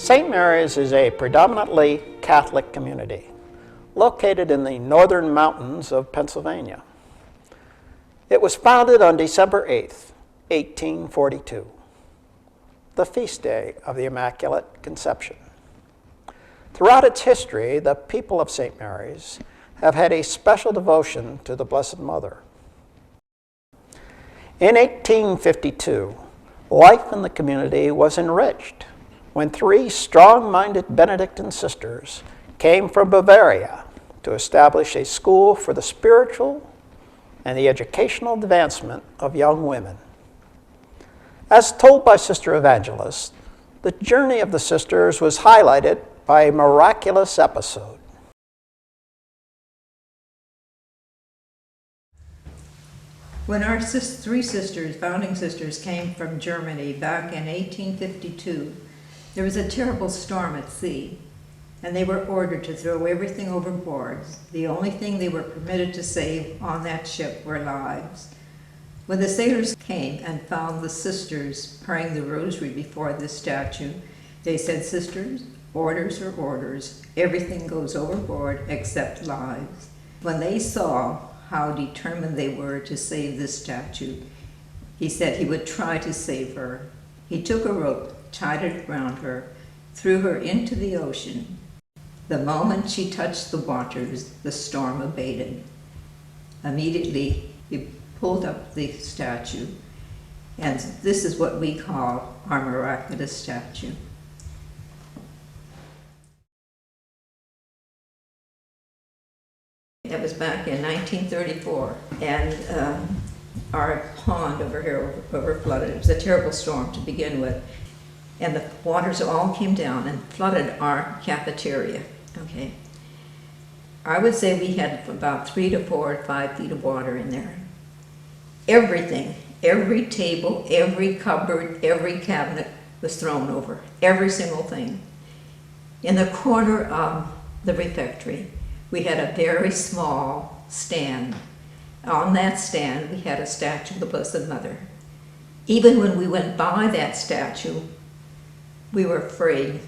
St. Mary's is a predominantly Catholic community located in the northern mountains of Pennsylvania. It was founded on December 8th, 1842, the feast day of the Immaculate Conception. Throughout its history, the people of St. Mary's have had a special devotion to the Blessed Mother. In 1852, life in the community was enriched when three strong-minded Benedictine sisters came from Bavaria to establish a school for the spiritual and the educational advancement of young women. As told by Sister Evangelists, the journey of the sisters was highlighted by a miraculous episode. When our three sisters, founding sisters, came from Germany back in 1852, there was a terrible storm at sea, and they were ordered to throw everything overboard. The only thing they were permitted to save on that ship were lives. When the sailors came and found the sisters praying the rosary before this statue, they said, "Sisters, orders are orders. Everything goes overboard except lives." When they saw how determined they were to save this statue, he said he would try to save her. He took a rope, tied it around her, threw her into the ocean. The moment she touched the waters, the storm abated. Immediately, he pulled up the statue, and this is what we call our miraculous statue. That was back in 1934, and our pond over here overflooded. It was a terrible storm to begin with, and the waters all came down and flooded our cafeteria. Okay, I would say we had about 3 to 4 or 5 feet of water in there. Everything, every table, every cupboard, every cabinet was thrown over, every single thing. In the corner of the refectory, we had a very small stand. On that stand, we had a statue of the Blessed Mother. Even when we went by that statue, we were afraid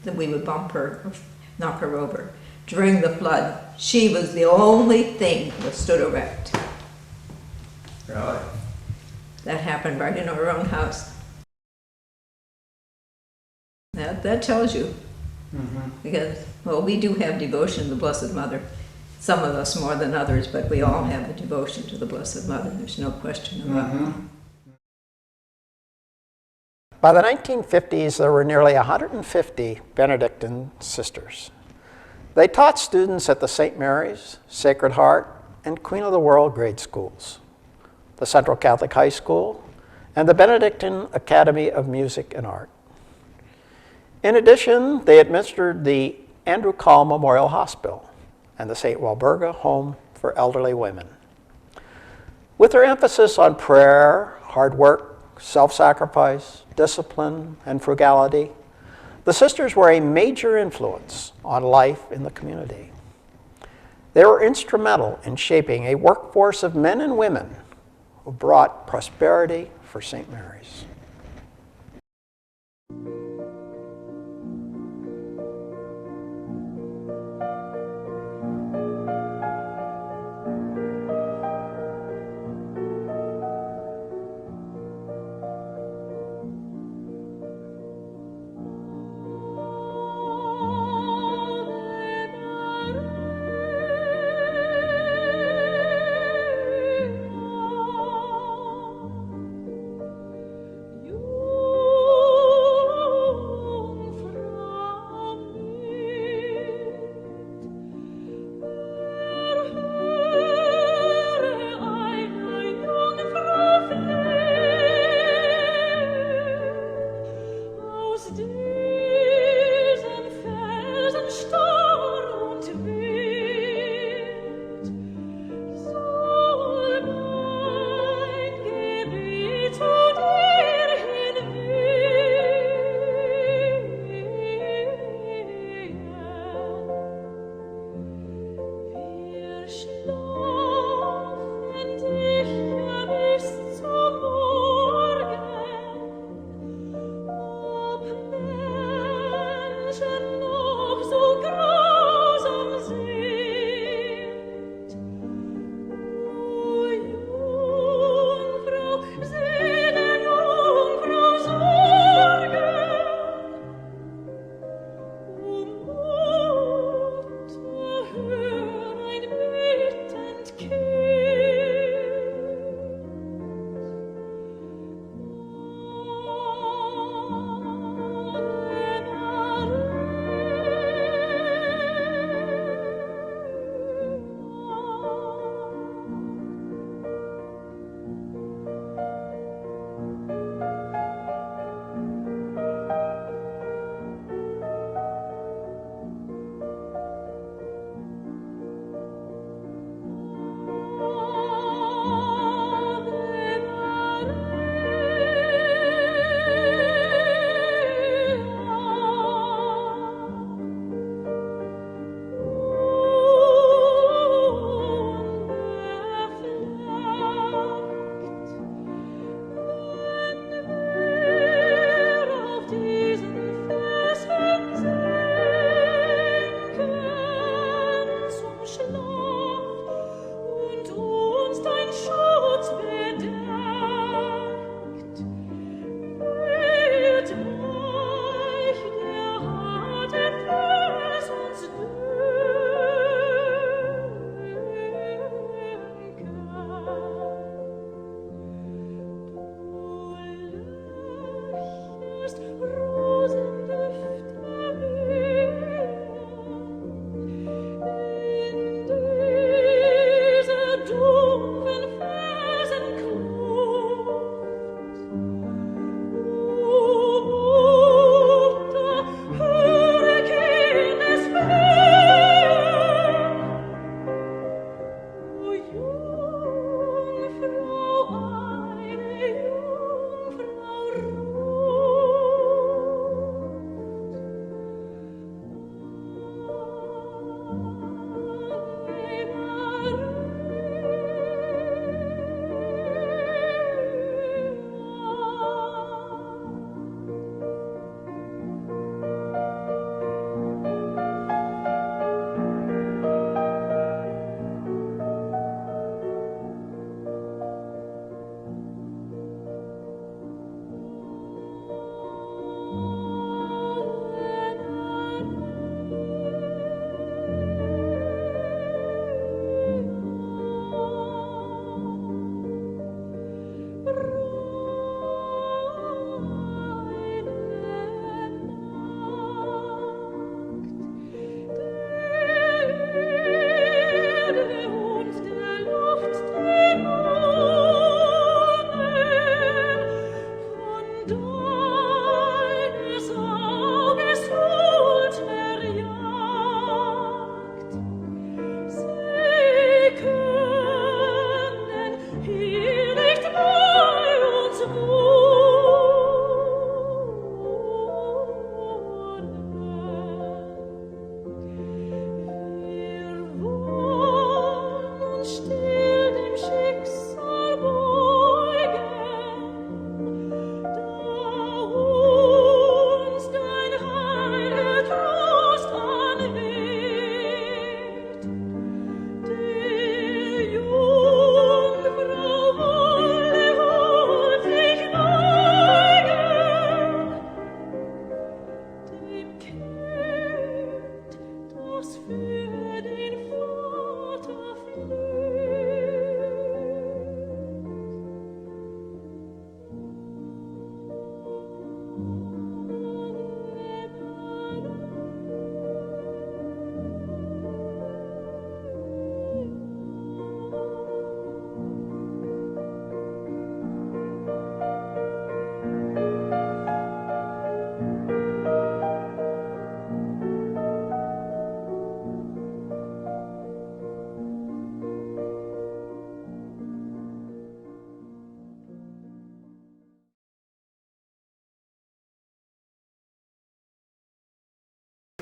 that we would bump her or knock her over. During the flood, she was the only thing that stood erect. Really? That happened right in our own house. That tells you. Because, well, we do have devotion to the Blessed Mother. Some of us more than others, but we all have a devotion to the Blessed Mother. There's no question about it. By the 1950s, there were nearly 150 Benedictine sisters. They taught students at the St. Mary's, Sacred Heart, and Queen of the World grade schools, the Central Catholic High School, and the Benedictine Academy of Music and Art. In addition, they administered the Andrew Call Memorial Hospital and the St. Walburga Home for Elderly Women. With their emphasis on prayer, hard work, self-sacrifice, discipline, and frugality, the sisters were a major influence on life in the community. They were instrumental in shaping a workforce of men and women who brought prosperity for St. Mary's.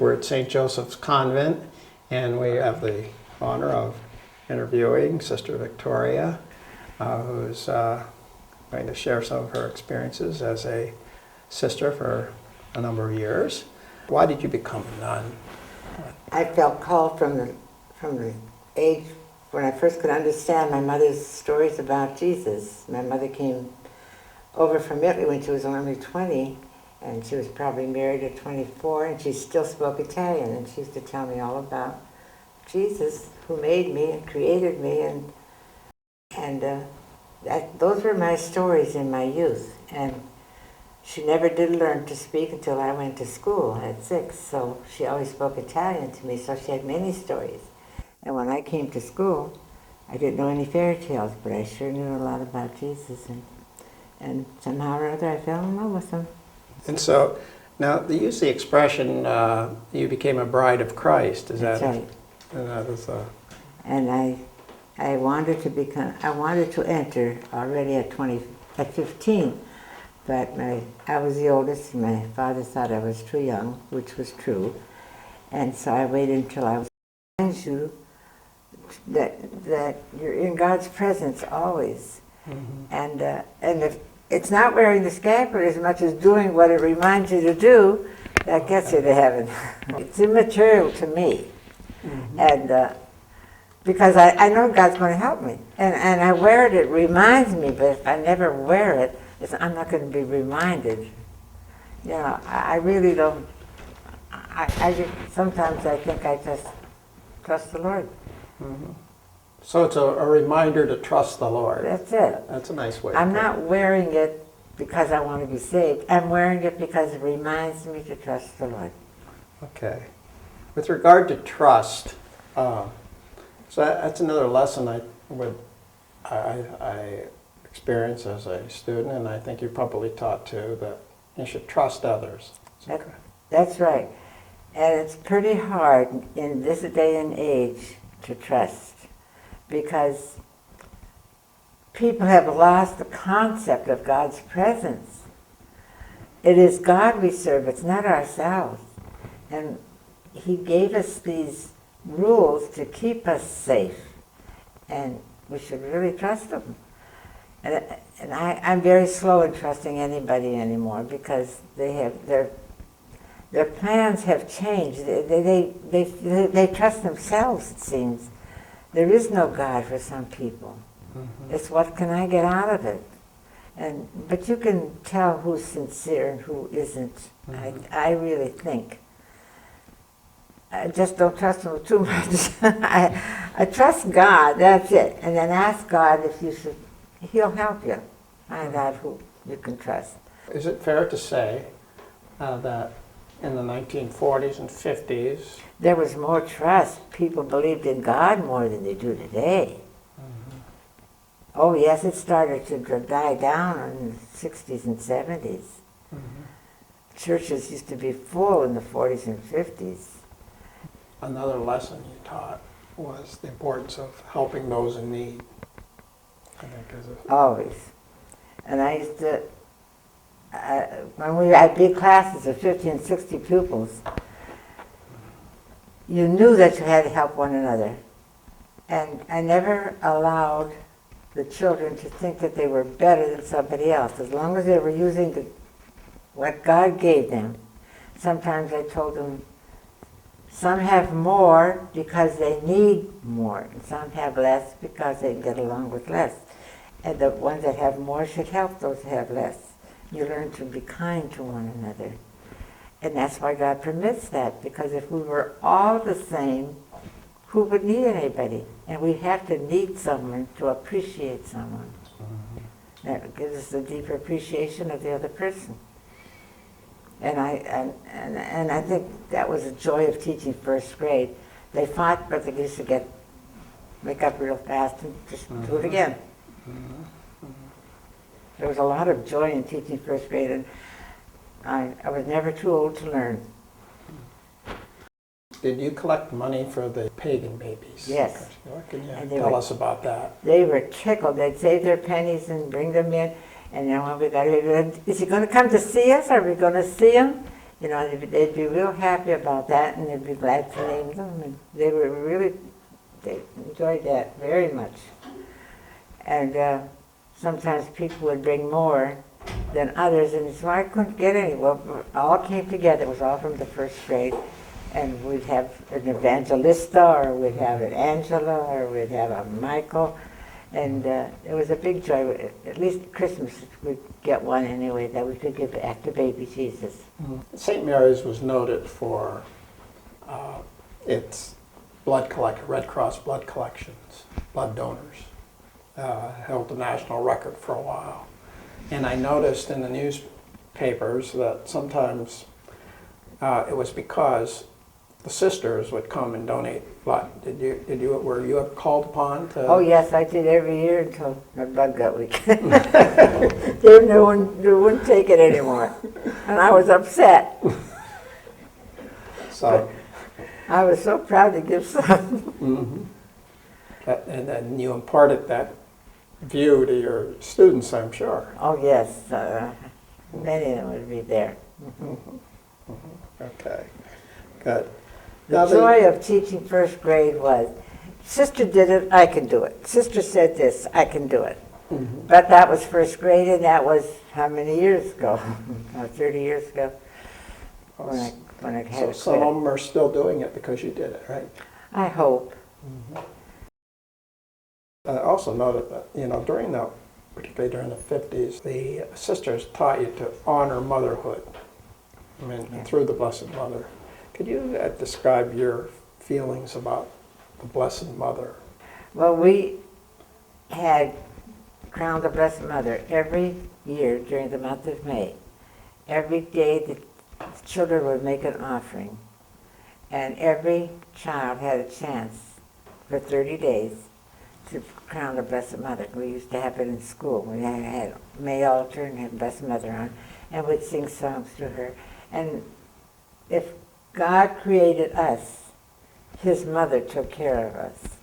We're at St. Joseph's Convent, and we have the honor of interviewing Sister Victoria, who's going to share some of her experiences as a sister for a number of years. Why did you become a nun? I felt called from the age when I first could understand my mother's stories about Jesus. My mother came over from Italy when she was only 20, and she was probably married at 24, and she still spoke Italian, and she used to tell me all about Jesus, who made me and created me, and those were my stories in my youth. And she never did learn to speak until I went to school at 6, so she always spoke Italian to me, so she had many stories. And when I came to school, I didn't know any fairy tales, but I sure knew a lot about Jesus, and somehow or other I fell in love with him. And so, now they use the expression, you became a bride of Christ. Is That's that right. And that is And I wanted to enter already at 15, but I was the oldest, and my father thought I was too young, which was true, and so I waited until I was. Reminds you that you're in God's presence always, and if it's not wearing the scapular as much as doing what it reminds you to do, that gets you to heaven. It's immaterial to me, and because I know God's going to help me, and I wear it. It reminds me, but if I never wear it, I'm not going to be reminded. You know, I really don't. Sometimes I think I just trust the Lord. So it's a reminder to trust the Lord. That's it. That's a nice way. I'm not wearing it because I want to be saved. I'm wearing it because it reminds me to trust the Lord. Okay. With regard to trust, so that's another lesson I experienced as a student, and I think you probably taught too, that you should trust others. That's right. And it's pretty hard in this day and age to trust, because people have lost the concept of God's presence. It is God we serve, it's not ourselves. And He gave us these rules to keep us safe, and we should really trust Him. And I'm very slow in trusting anybody anymore, because their plans have changed. They trust themselves, it seems. There is no God for some people. It's what can I get out of it? But you can tell who's sincere and who isn't. I really think. I just don't trust him too much. I trust God, that's it. And then ask God if you should, He'll help you. Find out who you can trust. Is it fair to say that in the 1940s and 50s, there was more trust. People believed in God more than they do today. Oh yes, it started to die down in the 60s and 70s. Churches used to be full in the 40s and 50s. another lesson you taught was the importance of helping those in need. I think Always. And I used to, when we had big classes of 50 and 60 pupils, you knew that you had to help one another. And I never allowed the children to think that they were better than somebody else, as long as they were using what God gave them. Sometimes I told them, some have more because they need more, and some have less because they get along with less. And the ones that have more should help those who have less. You learn to be kind to one another. And that's why God permits that, because if we were all the same, who would need anybody? And we have to need someone to appreciate someone. That gives us a deeper appreciation of the other person. And I think that was the joy of teaching first grade. They fought, but they used to make up real fast and just do it again. There was a lot of joy in teaching first grade, and I was never too old to learn. Did you collect money for the pagan babies? Yes. What can you And tell us about that? They were tickled. They'd save their pennies and bring them in. And then when we got here, is he going to come to see us? Are we going to see him? You know, they'd be real happy about that, and they'd be glad to name them. And they enjoyed that very much. And sometimes people would bring more than others, and so I couldn't get any. Well, it all came together. It was all from the first grade. And we'd have an Evangelista, or we'd have an Angela, or we'd have a Michael. And it was a big joy. At least at Christmas we'd get one anyway that we could give back to baby Jesus. St. Mary's was noted for its blood collection, Red Cross blood collections, blood donors. Held the national record for a while. And I noticed in the newspapers that sometimes it was because the sisters would come and donate blood. Were you ever called upon to? Oh yes, I did every year until my blood got weak. They wouldn't take it anymore, and I was upset. So, but I was so proud to give some. Mm-hmm. And then you imparted that view to your students, I'm sure. Oh yes, many of them would be there. Okay, good. The joy of teaching first grade was, Sister did it, I can do it. Sister said this, I can do it. Mm-hmm. But that was first grade, and that was how many years ago? 30 years ago. When I had So it some quit. of them are still doing it because you did it, right? I hope. I also noted that, particularly during the 50s, the sisters taught you to honor motherhood. I mean, through the Blessed Mother. Could you describe your feelings about the Blessed Mother? Well, we had crowned the Blessed Mother every year during the month of May. Every day the children would make an offering, and every child had a chance for 30 days to crown the Blessed Mother. We used to have it in school. We had May altar and had Blessed Mother on, and we'd sing songs to her. And if God created us, His mother took care of us.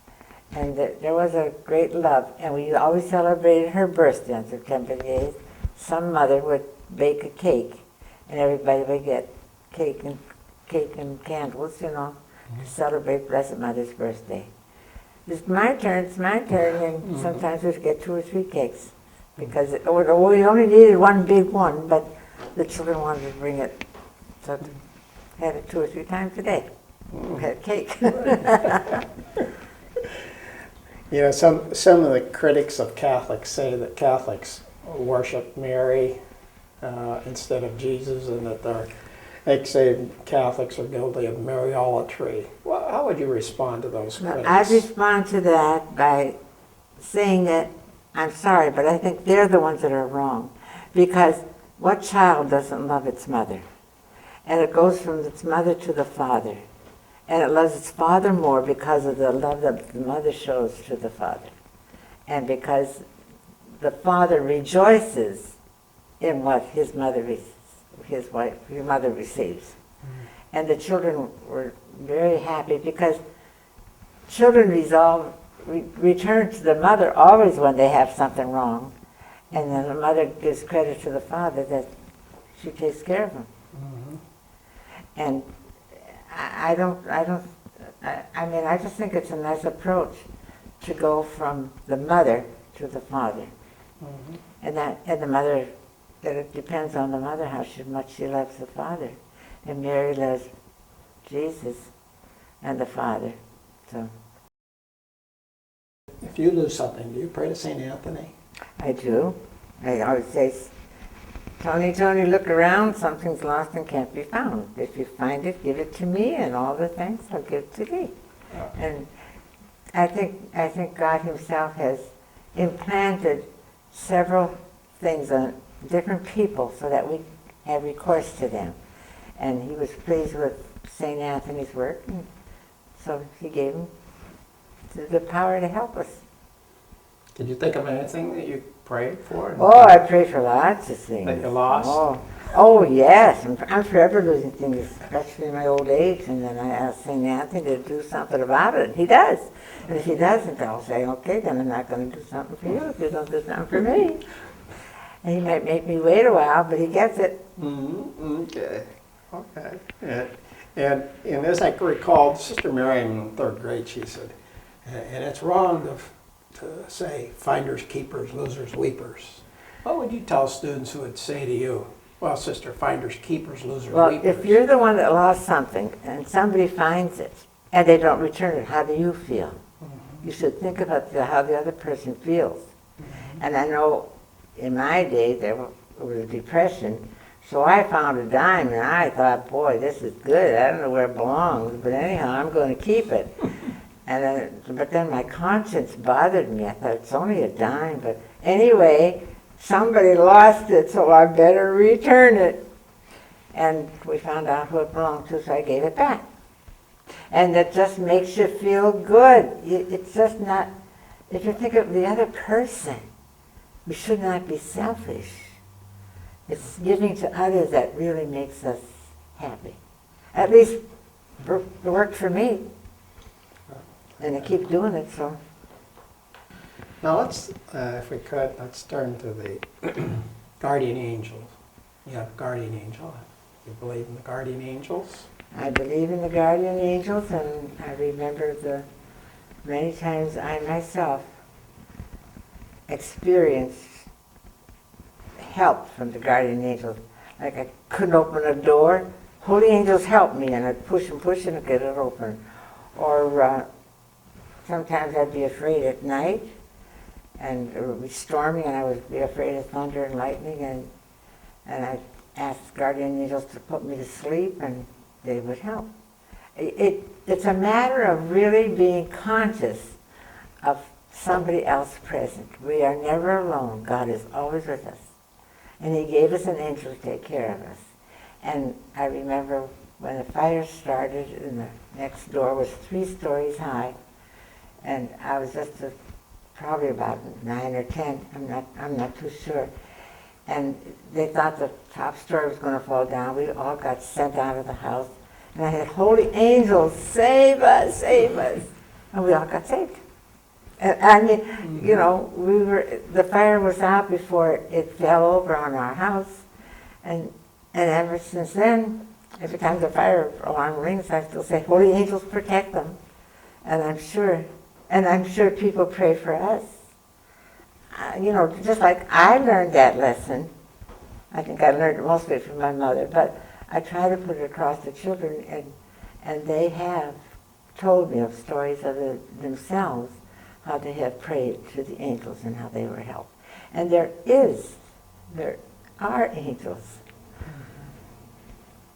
And there was a great love, and we always celebrated her birthday on September the 8th. Some mother would bake a cake, and everybody would get cake and candles, to celebrate Blessed Mother's birthday. It's my turn, and sometimes we'd get 2 or 3 cakes, because we only needed one big one, but the children wanted to bring it, so we had it 2 or 3 times a day. We had cake. Some of the critics of Catholics say that Catholics worship Mary instead of Jesus, and that they say Catholics are guilty of Mariolatry. Well, how would you respond to those critics? I'd respond to that by saying that I'm sorry, but I think they're the ones that are wrong. Because what child doesn't love its mother? And it goes from its mother to the father. And it loves its father more because of the love that the mother shows to the father. And because the father rejoices in what his mother receives. And the children were very happy because children return to the mother always when they have something wrong. And then the mother gives credit to the father that she takes care of him. And I just think it's a nice approach to go from the mother to the father. And the mother, that it depends on the mother how much she loves the father. And Mary loves Jesus and the Father. So If you lose something, do you pray to St. Anthony? I do. I always say, Tony, look around, something's lost and can't be found. If you find it, give it to me, and all the things I'll give to thee. And I think God Himself has implanted several things on different people so that we have recourse to them. And He was pleased with St. Anthony's work, and so He gave him the power to help us. Did you think of anything that you prayed for? Oh, I pray for lots of things. That you lost? Oh yes. I'm forever losing things, especially in my old age. And then I ask St. Anthony to do something about it. And he does. And if he doesn't, I'll say, okay, then I'm not going to do something for you if you don't do something for me. And he might make me wait a while, but he gets it. Okay. Okay. And as I recall, Sister Miriam in third grade, she said, and it's wrong to say finders, keepers, losers, weepers. What would you tell students who would say to you, well, sister, finders, keepers, losers, Well, weepers? if you're the one that lost something and somebody finds it and they don't return it, how do you feel? You should think about how the other person feels. And I know in my day there was a depression, so I found a dime and I thought, boy, this is good. I don't know where it belongs, but anyhow, I'm going to keep it. But then my conscience bothered me. I thought, it's only a dime, but anyway, somebody lost it, so I better return it. And we found out who it belonged to, so I gave it back. And it just makes you feel good. It's just not, if you think of the other person, we should not be selfish. It's giving to others that really makes us happy. At least it worked for me. And I keep doing it, so. Now let's, if we could, let's turn to the guardian angels. You have a guardian angel. You believe in the guardian angels? I believe in the guardian angels, and I remember the many times I myself experienced help from the guardian angels. Like I couldn't open a door, holy angels help me, and I'd push and get it open. Or sometimes I'd be afraid at night, and it would be storming, and I would be afraid of thunder and lightning, and I'd ask guardian angels to put me to sleep, and they would help. It's a matter of really being conscious of somebody else present. We are never alone. God is always with us. And he gave us an angel to take care of us. And I remember when the fire started, and the next door was 3 stories high, and I was just probably about 9 or 10. I'm not too sure. And they thought the top story was going to fall down. We all got sent out of the house. And I had holy angels, save us, save us. And we all got saved. And I mean, you know, the fire was out before it fell over on our house. And ever since then, every time the fire alarm rings, I still say, holy angels, protect them. And I'm sure people pray for us. You know, just like I learned that lesson, I think I learned it mostly from my mother, but I try to put it across to children, and they have told me of stories of themselves, how they have prayed to the angels and how they were helped. And there are angels.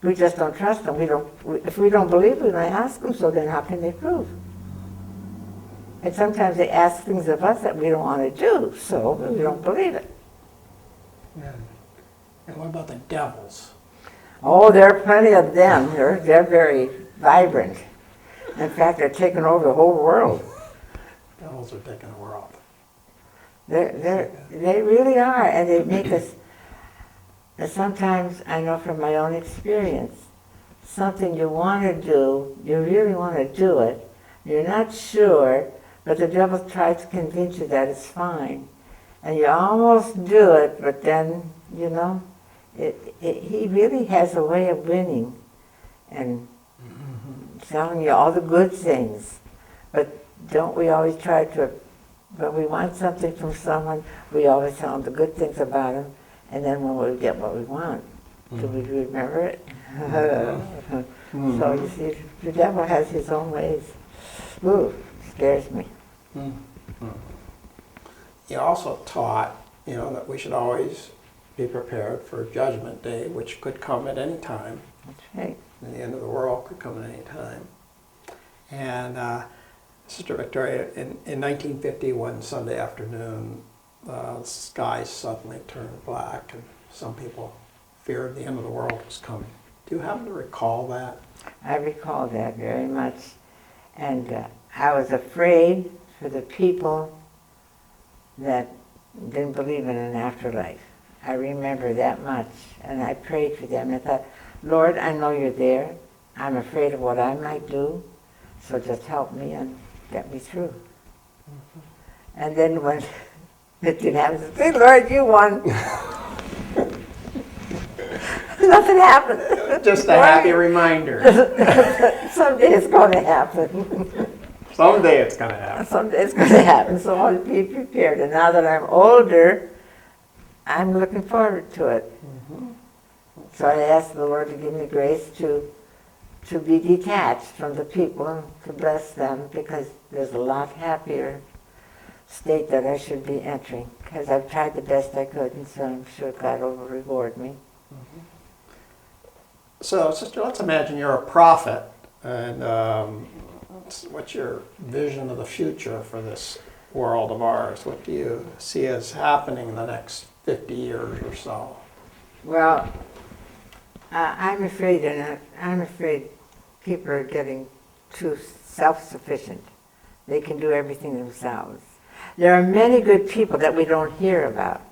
We just don't trust them. If we don't believe, we don't ask them, so then how can they prove? And sometimes they ask things of us that we don't want to do, so we don't believe it. Yeah. And what about the devils? Oh, there are plenty of them. They're very vibrant. In fact, they're taking over the whole world. Devils are taking the world. They really are, and they make us, sometimes I know from my own experience, something you want to do, you really want to do it, you're not sure, but the devil tries to convince you that it's fine. And you almost do it, but then, you know, he really has a way of winning and telling you all the good things. But don't we always try to, when we want something from someone, we always tell them the good things about him, and then when we get what we want, do we remember it? So you see, the devil has his own ways. Ooh, scares me. You also taught, that we should always be prepared for Judgment Day, which could come at any time. That's right. And the end of the world could come at any time. And Sister Victoria, in 1950, one Sunday afternoon, the skies suddenly turned black, and some people feared the end of the world was coming. Do you happen to recall that? I recall that very much. And I was afraid for the people that didn't believe in an afterlife. I remember that much. And I prayed for them. And I thought, Lord, I know you're there. I'm afraid of what I might do. So just help me and get me through. And then when it didn't happen, I said, Lord, you won. Nothing happened. Just a happy reminder. Someday it's going to happen. Someday it's going to happen. Someday it's going to happen, so I'll be prepared. And now that I'm older, I'm looking forward to it. So I ask the Lord to give me grace to be detached from the people and to bless them, because there's a lot happier state that I should be entering, because I've tried the best I could, and so I'm sure God will reward me. So, sister, let's imagine you're a prophet, and what's your vision of the future for this world of ours? What do you see as happening in the next 50 years or so? Well, I'm afraid people are getting too self-sufficient. They can do everything themselves. There are many good people that we don't hear about,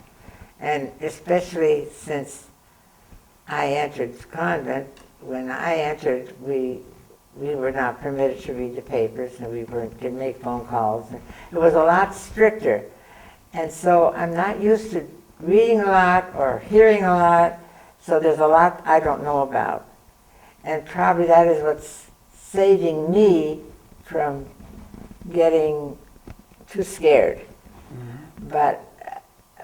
and especially since I entered the convent. When I entered, we were not permitted to read the papers, and we didn't make phone calls. It was a lot stricter, and so I'm not used to reading a lot or hearing a lot, so there's a lot I don't know about. And probably that is what's saving me from getting too scared. But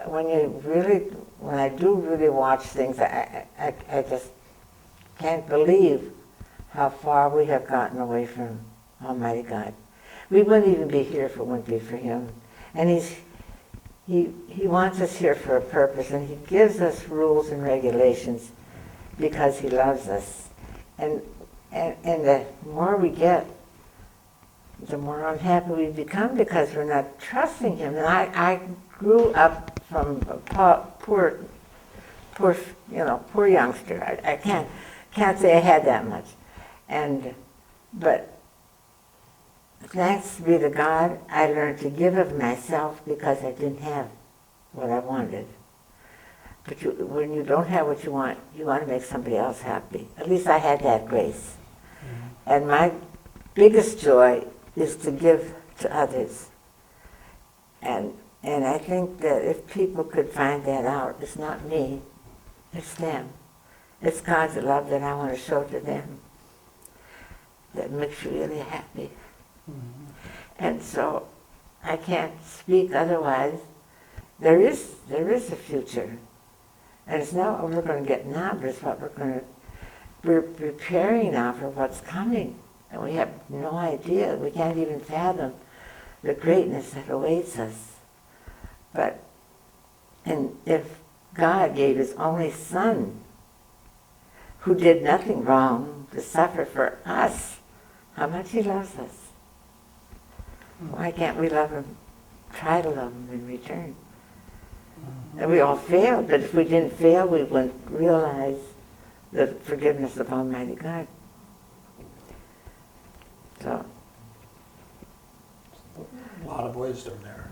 when I do really watch things, I just can't believe how far we have gotten away from Almighty God. We wouldn't even be here if it wouldn't be for Him. And He wants us here for a purpose, and He gives us rules and regulations because He loves us. And the more we get, the more unhappy we become, because we're not trusting Him. And I grew up from a poor youngster. I can't say I had that much. But thanks be to God, I learned to give of myself because I didn't have what I wanted. But when you don't have what you want to make somebody else happy. At least I had that grace. And my biggest joy is to give to others. And I think that if people could find that out, it's not me, it's them. It's God's love that I want to show to them that makes you really happy. And so I can't speak otherwise. There is a future. And it's not what we're going to get now, but it's what we're preparing now for what's coming. And we have no idea. We can't even fathom the greatness that awaits us. And if God gave His only Son, who did nothing wrong, to suffer for us, how much He loves us. Why can't we love Him, try to love Him in return? And we all failed, but if we didn't fail, we wouldn't realize the forgiveness of Almighty God. So, A lot of wisdom there.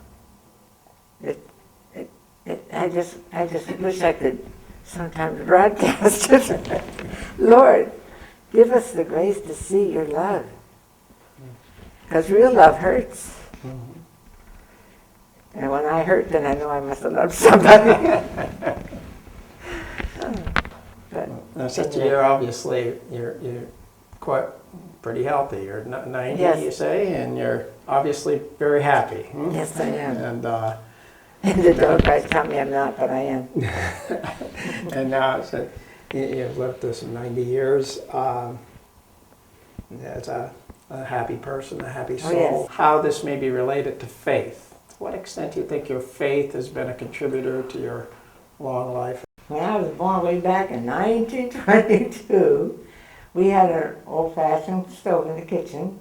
I just wish I could sometimes broadcast it. Lord, give us the grace to see Your love. Because real love hurts. And when I hurt, then I know I must have loved somebody. Now, sister, you're obviously you're quite pretty healthy. You're 90, Yes. you say, and you're obviously very happy. Yes, I am. And The Democrats tell me I'm not, but I am. and now, so you've lived this 90 years. As a happy person, a happy soul. Oh, yes. How this may be related to faith? To what extent do you think your faith has been a contributor to your long life? When I was born way back in 1922, we had an old-fashioned stove in the kitchen,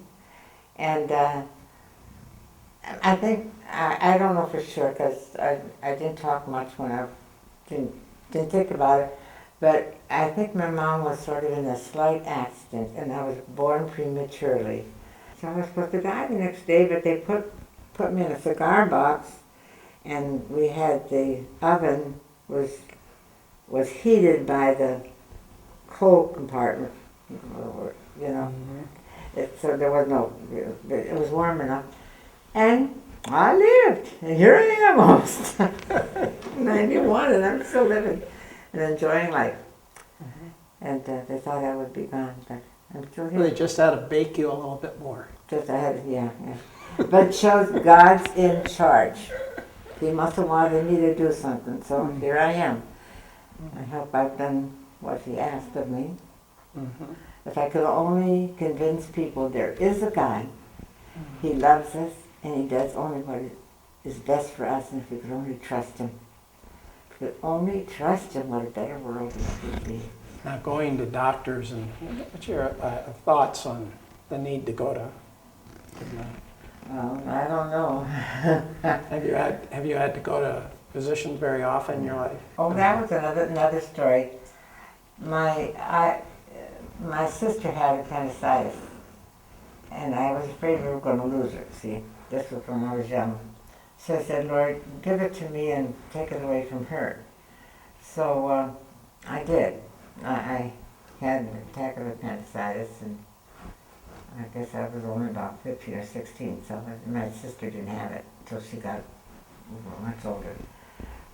and I think, I don't know for sure, because I didn't talk much when I didn't think about it, but I think my mom was sort of in a slight accident, and I was born prematurely. So I was supposed to die the next day, but they put me in a cigar box, and we had the oven was heated by the coal compartment, you know. So there was no, it was warm enough. And I lived, and here I am almost 91, and I'm still living and enjoying life. And they thought I would be gone, but I'm still They here. just had to bake you a little bit more. Just I had, yeah. But it shows God's in charge. He must have wanted me to do something, so here I am. I hope I've done what he asked of me. If I could only convince people there is a God, he loves us, and he does only what is best for us, and if we could only trust him. If we could only trust him, what a better world it would be. Now, going to doctors, and what's your thoughts on the need to go to? Well, I don't know. Have you had to go to physicians very often in your life? Oh, that was another story. My sister had appendicitis, and I was afraid we were going to lose her. See, this was when I was young. So I said, Lord, give it to me and take it away from her. So I did. I had an attack of appendicitis, and I guess I was only about 15 or 16, so my sister didn't have it until she got much older.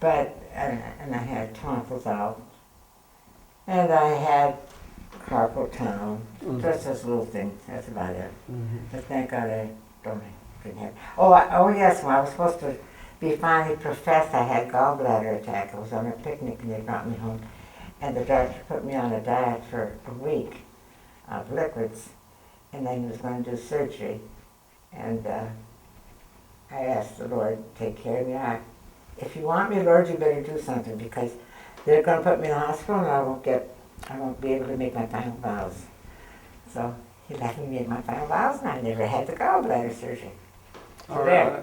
But, and I had tonsils out, and I had carpal tunnel, just this little thing, that's about it. But thank God I didn't have it. Oh yes, when I was supposed to be finally professed, I had gallbladder attack. I was on a picnic and they brought me home, and the doctor put me on a diet for a week of liquids, and then he was going to do surgery. And I asked the Lord to take care of me. If you want me, Lord, you better do something, because they're going to put me in the hospital and I won't be able to make my final vows. So he let me make my final vows, and I never had the gallbladder surgery. So there.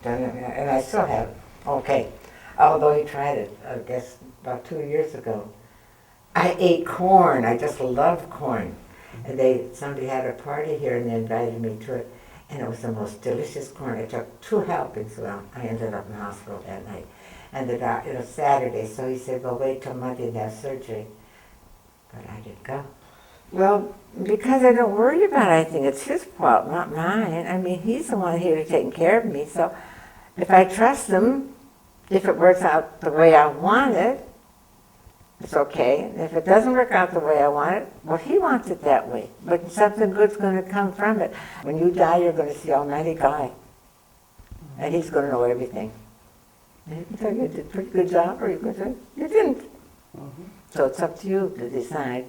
And I still have it. Okay. Although he tried it, I guess, about 2 years ago. I ate corn. I just love corn. And somebody had a party here and they invited me to it. And it was the most delicious corn. I took 2 helpings. Well, I ended up in the hospital that night. And it was Saturday, so he said, well, wait till Monday and have surgery. But I didn't go. Well, because I don't worry about it, I think it's his fault, not mine. I mean, he's the one here taking care of me. So if I trust him, if it works out the way I want it, it's okay. And if it doesn't work out the way I want it, well, he wants it that way. But something good's going to come from it. When you die, you're going to see Almighty God. And he's going to know everything. And he can tell you did a pretty good job, or you can say, you didn't. So it's up to you to decide.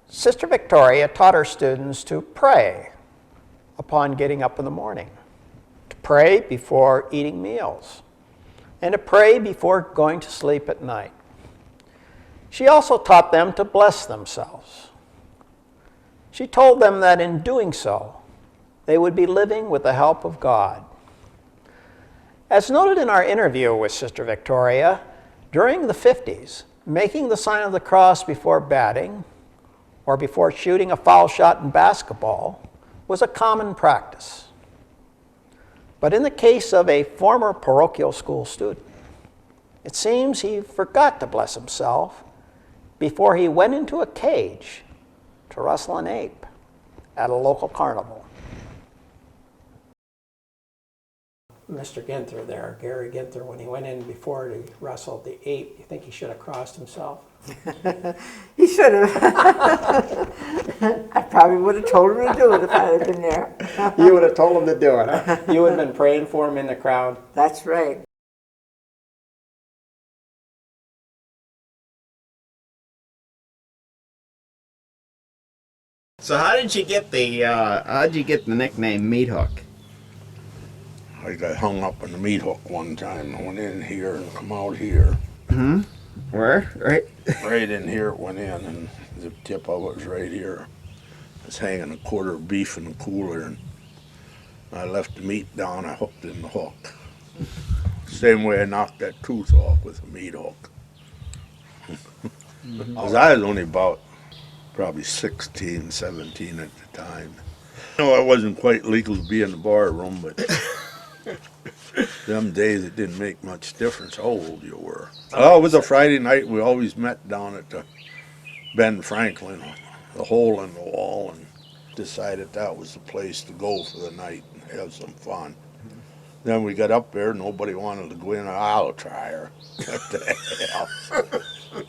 Sister Victoria taught her students to pray upon getting up in the morning, to pray before eating meals, and to pray before going to sleep at night. She also taught them to bless themselves. She told them that in doing so, they would be living with the help of God. As noted in our interview with Sister Victoria, during the 50s, making the sign of the cross before batting or before shooting a foul shot in basketball was a common practice. But in the case of a former parochial school student, it seems he forgot to bless himself before he went into a cage to wrestle an ape at a local carnival. Mr. Ginther there, Gary Ginther, when he went in before he wrestled the ape, you think he should have crossed himself? He should have. I probably would have told him to do it if I had been there. You would have told him to do it, huh? You would have been praying for him in the crowd? That's right. So how did you get the nickname Meat Hook? I got hung up on the meat hook one time. I went in here and come out here. Where? Right? Right in here it went in, and the tip of it was right here. I was hanging a quarter of beef in the cooler, and I left the meat down. I hooked in the hook. Same way I knocked that tooth off with a meat hook. 'Cause I was only about probably 16, 17 at the time. No, I wasn't quite legal to be in the bar room, but Them days it didn't make much difference how old you were. Oh, it was a Friday night. We always met down at the Ben Franklin, the hole in the wall, and decided that was the place to go for the night and have some fun. Then we got up there, nobody wanted to go in. I'll try her. What the hell?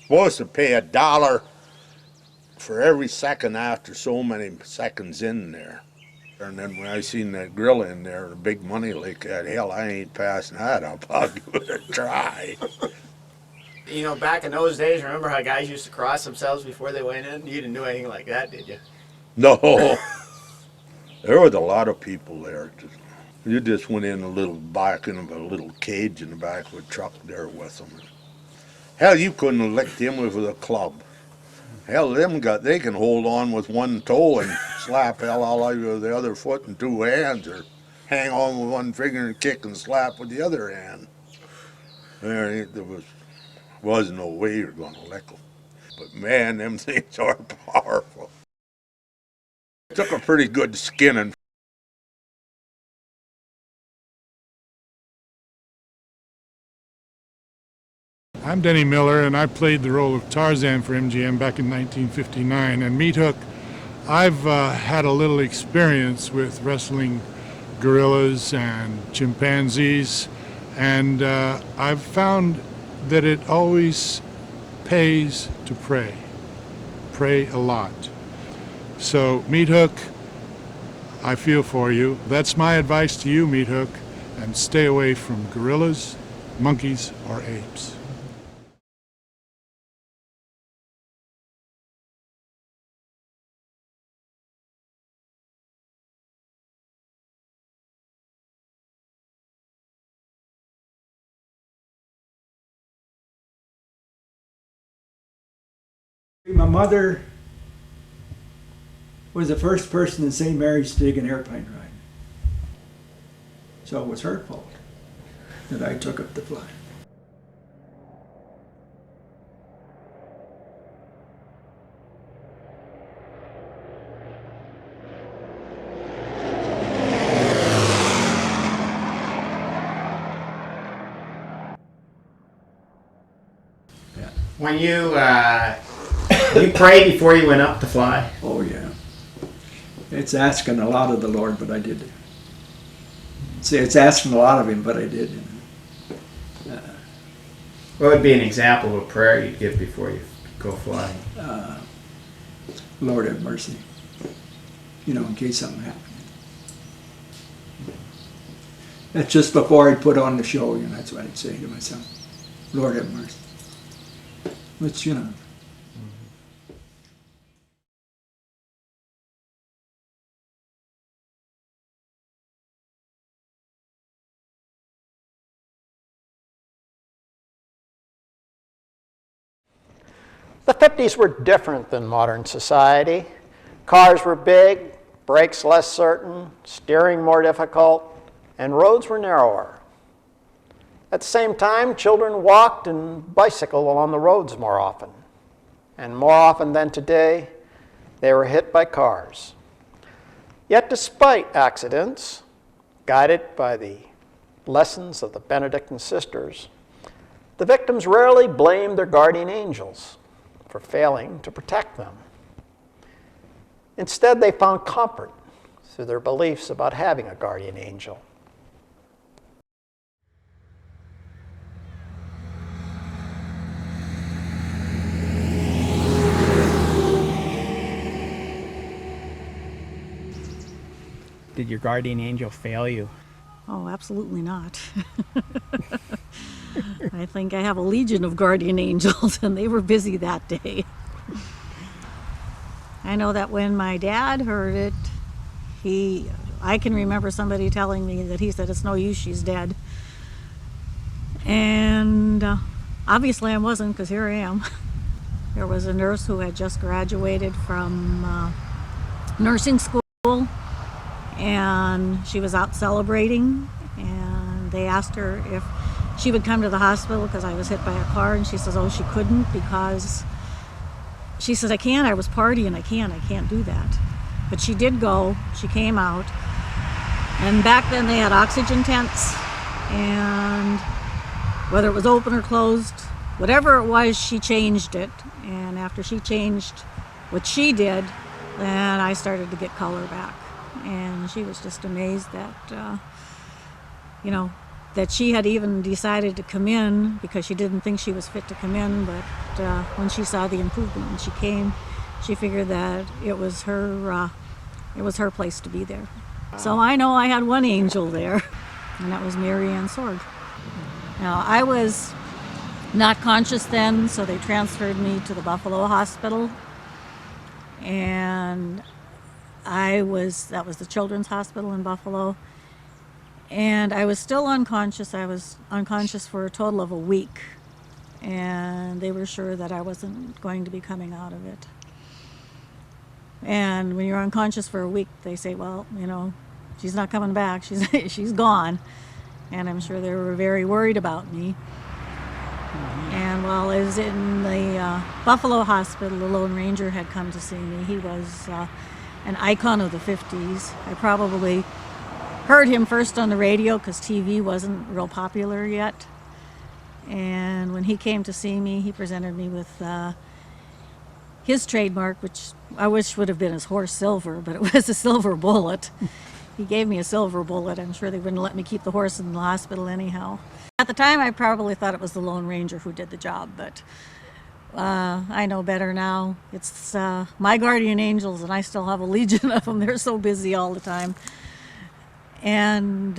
Supposed to pay $1 for every second after so many seconds in there. And then when I seen that grill in there, the big money like that, hell, I ain't passing that up. I'll give it a try. You know, back in those days, remember how guys used to cross themselves before they went in? You didn't do anything like that, did you? No. There was a lot of people there. You just went in a little back in a little cage in the back of a truck there with them. Hell, you couldn't have licked him with a club. Hell, they can hold on with one toe and slap hell all over the other foot in two hands, or hang on with one finger and kick and slap with the other hand. There was no way you're going to lick them. But man, them things are powerful. It took a pretty good skinning. I'm Denny Miller, and I played the role of Tarzan for MGM back in 1959. And Meat Hook, I've had a little experience with wrestling gorillas and chimpanzees, and I've found that it always pays to pray. Pray a lot. So, Meat Hook, I feel for you. That's my advice to you, Meat Hook, and stay away from gorillas, monkeys, or apes. My mother was the first person in St. Mary's to take an airplane ride. So it was her fault that I took up the flying. When you prayed before you went up to fly? Oh yeah. It's asking a lot of the Lord, but I did. See, it's asking a lot of Him, but I did. What would be an example of a prayer you'd give before you go flying? Lord have mercy. You know, in case something happened. That's just before I'd put on the show, you know, that's what I'd say to myself. Lord have mercy. Which, you know. The 50s were different than modern society. Cars were big, brakes less certain, steering more difficult, and roads were narrower. At the same time, children walked and bicycled along the roads more often. And more often than today, they were hit by cars. Yet despite accidents, guided by the lessons of the Benedictine Sisters, the victims rarely blamed their guardian angels for failing to protect them. Instead, they found comfort through their beliefs about having a guardian angel. Did your guardian angel fail you? Oh, absolutely not. I think I have a legion of guardian angels, and they were busy that day. I know that when my dad heard it, I can remember somebody telling me that he said, "It's no use, she's dead." And obviously I wasn't, because here I am. There was a nurse who had just graduated from nursing school, and she was out celebrating, and they asked her if she would come to the hospital because I was hit by a car, and she says, oh, she couldn't, because she says, I was partying, I can't do that. But she did go, she came out, and back then they had oxygen tents, and whether it was open or closed, whatever it was, she changed it. And after she changed what she did, then I started to get color back. And she was just amazed that, that she had even decided to come in because she didn't think she was fit to come in. But when she saw the improvement when she came, she figured that it was her place to be there. So I know I had one angel there, and that was Mary Ann Sword. Now, I was not conscious then, so they transferred me to the Buffalo Hospital. And that was the Children's Hospital in Buffalo. And I was still unconscious. I was unconscious for a total of a week. And they were sure that I wasn't going to be coming out of it. And when you're unconscious for a week, they say, well, she's not coming back. She's gone. And I'm sure they were very worried about me. And while I was in the Buffalo Hospital, the Lone Ranger had come to see me. He was an icon of the 50s. I probably heard him first on the radio because TV wasn't real popular yet. And when he came to see me, he presented me with his trademark, which I wish would have been his horse silver, but it was a silver bullet. He gave me a silver bullet. I'm sure they wouldn't let me keep the horse in the hospital anyhow. At the time, I probably thought it was the Lone Ranger who did the job, but I know better now. It's my guardian angels, and I still have a legion of them. They're so busy all the time. And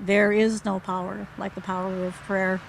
there is no power like the power of prayer.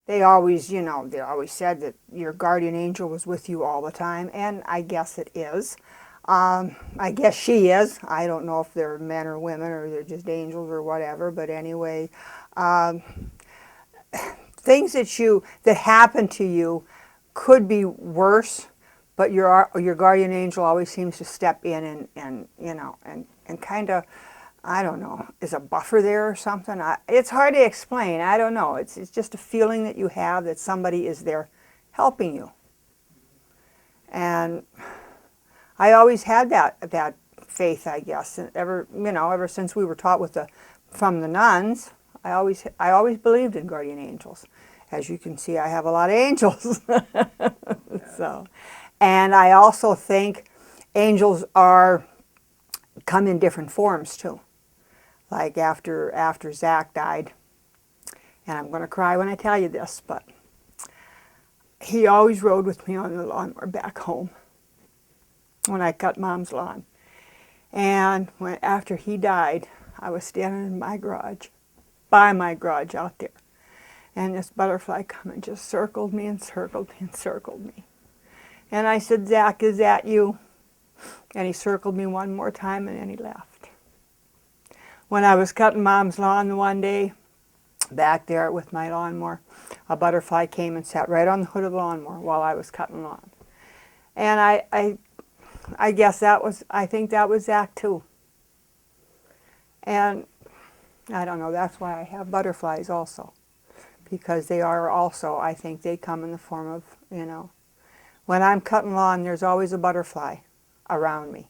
They always, they always said that your guardian angel was with you all the time, and I guess it is. I guess she is. I don't know if they're men or women or they're just angels or whatever, but anyway, things that happen to you could be worse, but your guardian angel always seems to step in and kind of, I don't know, is a buffer there or something? It's hard to explain. I don't know. It's just a feeling that you have that somebody is there helping you. And I always had that faith, I guess. And ever since we were taught from the nuns, I always believed in guardian angels. As you can see, I have a lot of angels. So, and I also think angels come in different forms too. Like after Zach died, and I'm going to cry when I tell you this, but he always rode with me on the lawnmower back home when I cut Mom's lawn. And after he died, I was standing in my garage, by my garage out there, and this butterfly come and just circled me and circled me and circled me. And I said, Zach, is that you? And he circled me one more time, and then he left. When I was cutting Mom's lawn one day, back there with my lawnmower, a butterfly came and sat right on the hood of the lawnmower while I was cutting lawn. And I guess I think that was Zach too. And I don't know, that's why I have butterflies also. Because they are also, I think they come in the form of, when I'm cutting lawn, there's always a butterfly around me.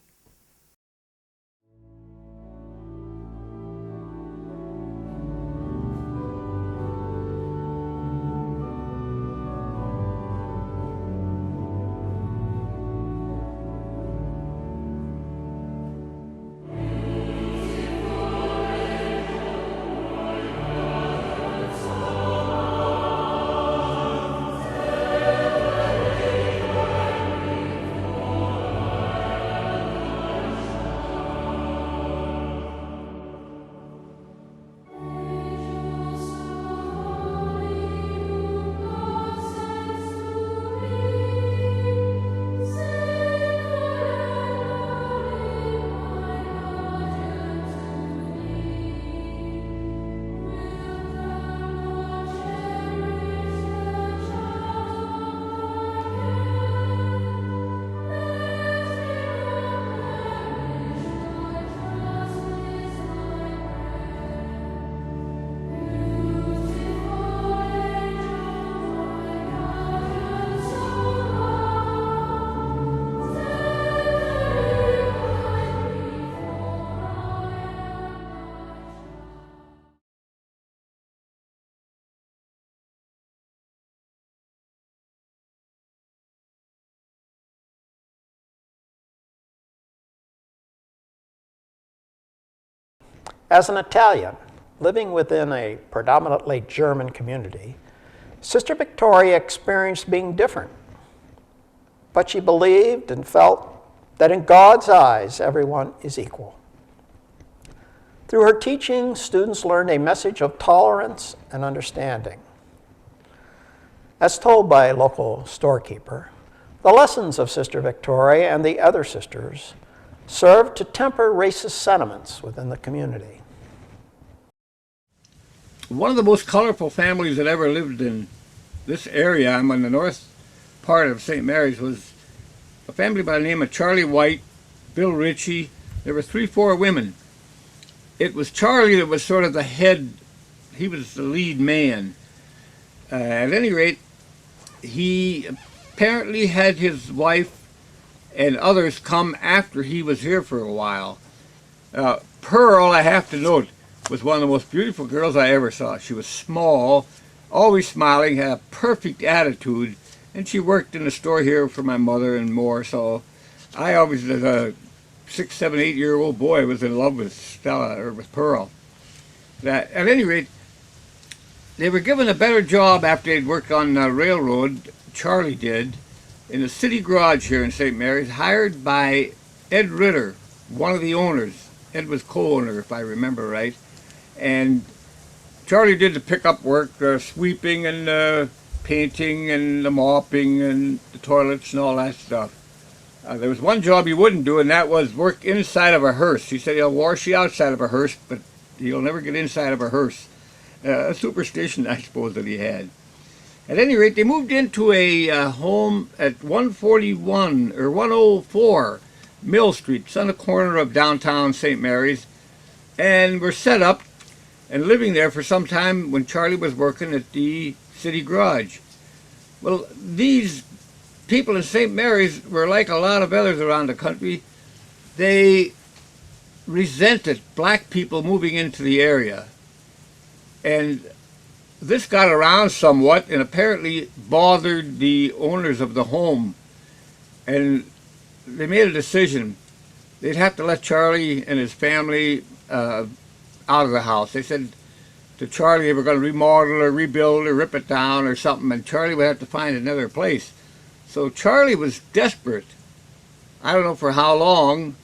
As an Italian living within a predominantly German community, Sister Victoria experienced being different, but she believed and felt that in God's eyes, everyone is equal. Through her teaching, students learned a message of tolerance and understanding. As told by a local storekeeper, the lessons of Sister Victoria and the other sisters served to temper racist sentiments within the community. One of the most colorful families that ever lived in this area, I'm on the north part of St. Mary's, was a family by the name of Charlie White, Bill Ritchie. There were 3-4 women. It was Charlie that was sort of the head, he was the lead man. At any rate, he apparently had his wife and others come after he was here for a while. Pearl, I have to note, was one of the most beautiful girls I ever saw. She was small, always smiling, had a perfect attitude, and she worked in the store here for my mother and more, so I always, as a 6, 7, 8-year-old boy, was in love with Stella, or with Pearl. At any rate, they were given a better job after they'd worked on the railroad, Charlie did, in the city garage here in St. Mary's, hired by Ed Ritter, one of the owners. Ed was co-owner, if I remember right. And Charlie did the pickup work, sweeping and painting and the mopping and the toilets and all that stuff. There was one job he wouldn't do, and that was work inside of a hearse. He said he'll wash you outside of a hearse, but he'll never get inside of a hearse. A superstition, I suppose, that he had. At any rate, they moved into a home at 141 or 104 Mill Street. It's on the corner of downtown St. Mary's, and were set up and living there for some time when Charlie was working at the city garage. Well, these people in St. Mary's were like a lot of others around the country. They resented black people moving into the area. And this got around somewhat and apparently bothered the owners of the home. And they made a decision. They'd have to let Charlie and his family out of the house. They said to Charlie they were going to remodel or rebuild or rip it down or something, and Charlie would have to find another place. So Charlie was desperate. I don't know for how long,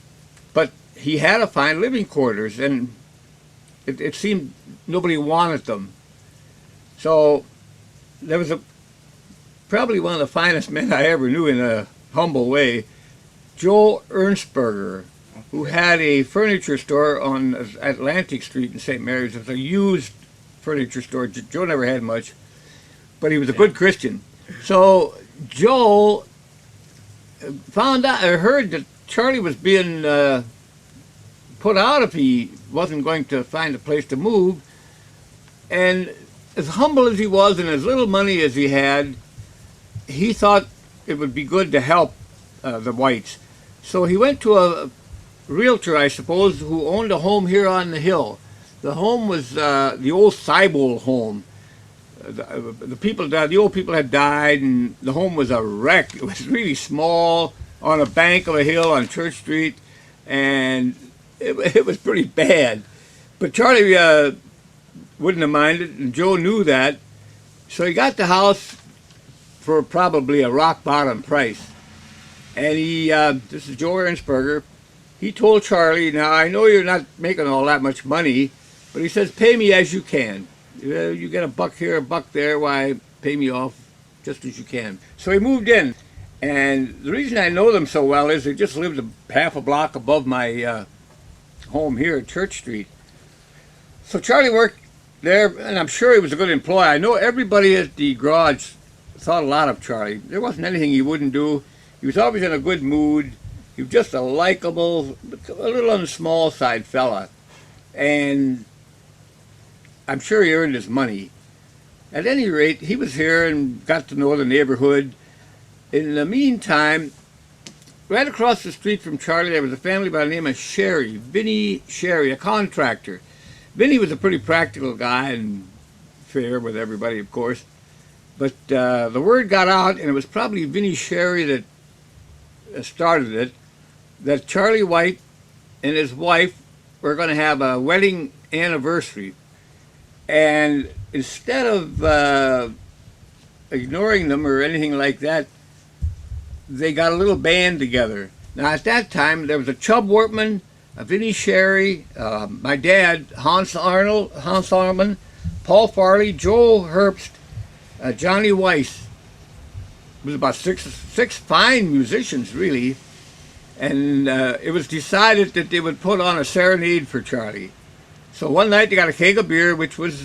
but he had to find living quarters, and it seemed nobody wanted them. So there was probably one of the finest men I ever knew in a humble way, Joe Ernstberger, who had a furniture store on Atlantic Street in St. Mary's. It was a used furniture store. Joe never had much, but he was a good Christian. So Joe found out, or heard that Charlie was being put out if he wasn't going to find a place to move. And as humble as he was and as little money as he had, he thought it would be good to help the Whites. So he went to a realtor, I suppose, who owned a home here on the hill. The home was the old Thibault home. The old people had died, and the home was a wreck. It was really small on a bank of a hill on Church Street, and it was pretty bad. But Charlie wouldn't have minded, and Joe knew that. So he got the house for probably a rock bottom price. And he, this is Joe Ernstberger, he told Charlie, now I know you're not making all that much money, but he says, pay me as you can. You get a buck here, a buck there, why, pay me off just as you can. So he moved in. And the reason I know them so well is they just lived half a block above my home here at Church Street. So Charlie worked there, and I'm sure he was a good employee. I know everybody at the garage thought a lot of Charlie. There wasn't anything he wouldn't do. He was always in a good mood. He was just a likable, a little on the small side fella. And I'm sure he earned his money. At any rate, he was here and got to know the neighborhood. In the meantime, right across the street from Charlie, there was a family by the name of Sherry, Vinnie Sherry, a contractor. Vinnie was a pretty practical guy and fair with everybody, of course. But the word got out, and it was probably Vinnie Sherry that started it, that Charlie White and his wife were going to have a wedding anniversary. And instead of ignoring them or anything like that, they got a little band together. Now at that time there was a Chub Wortman, a Vinnie Sherry, my dad, Hans Arman, Paul Farley, Joe Herbst, Johnny Weiss. It was about six fine musicians really. And it was decided that they would put on a serenade for Charlie. So one night they got a keg of beer, which was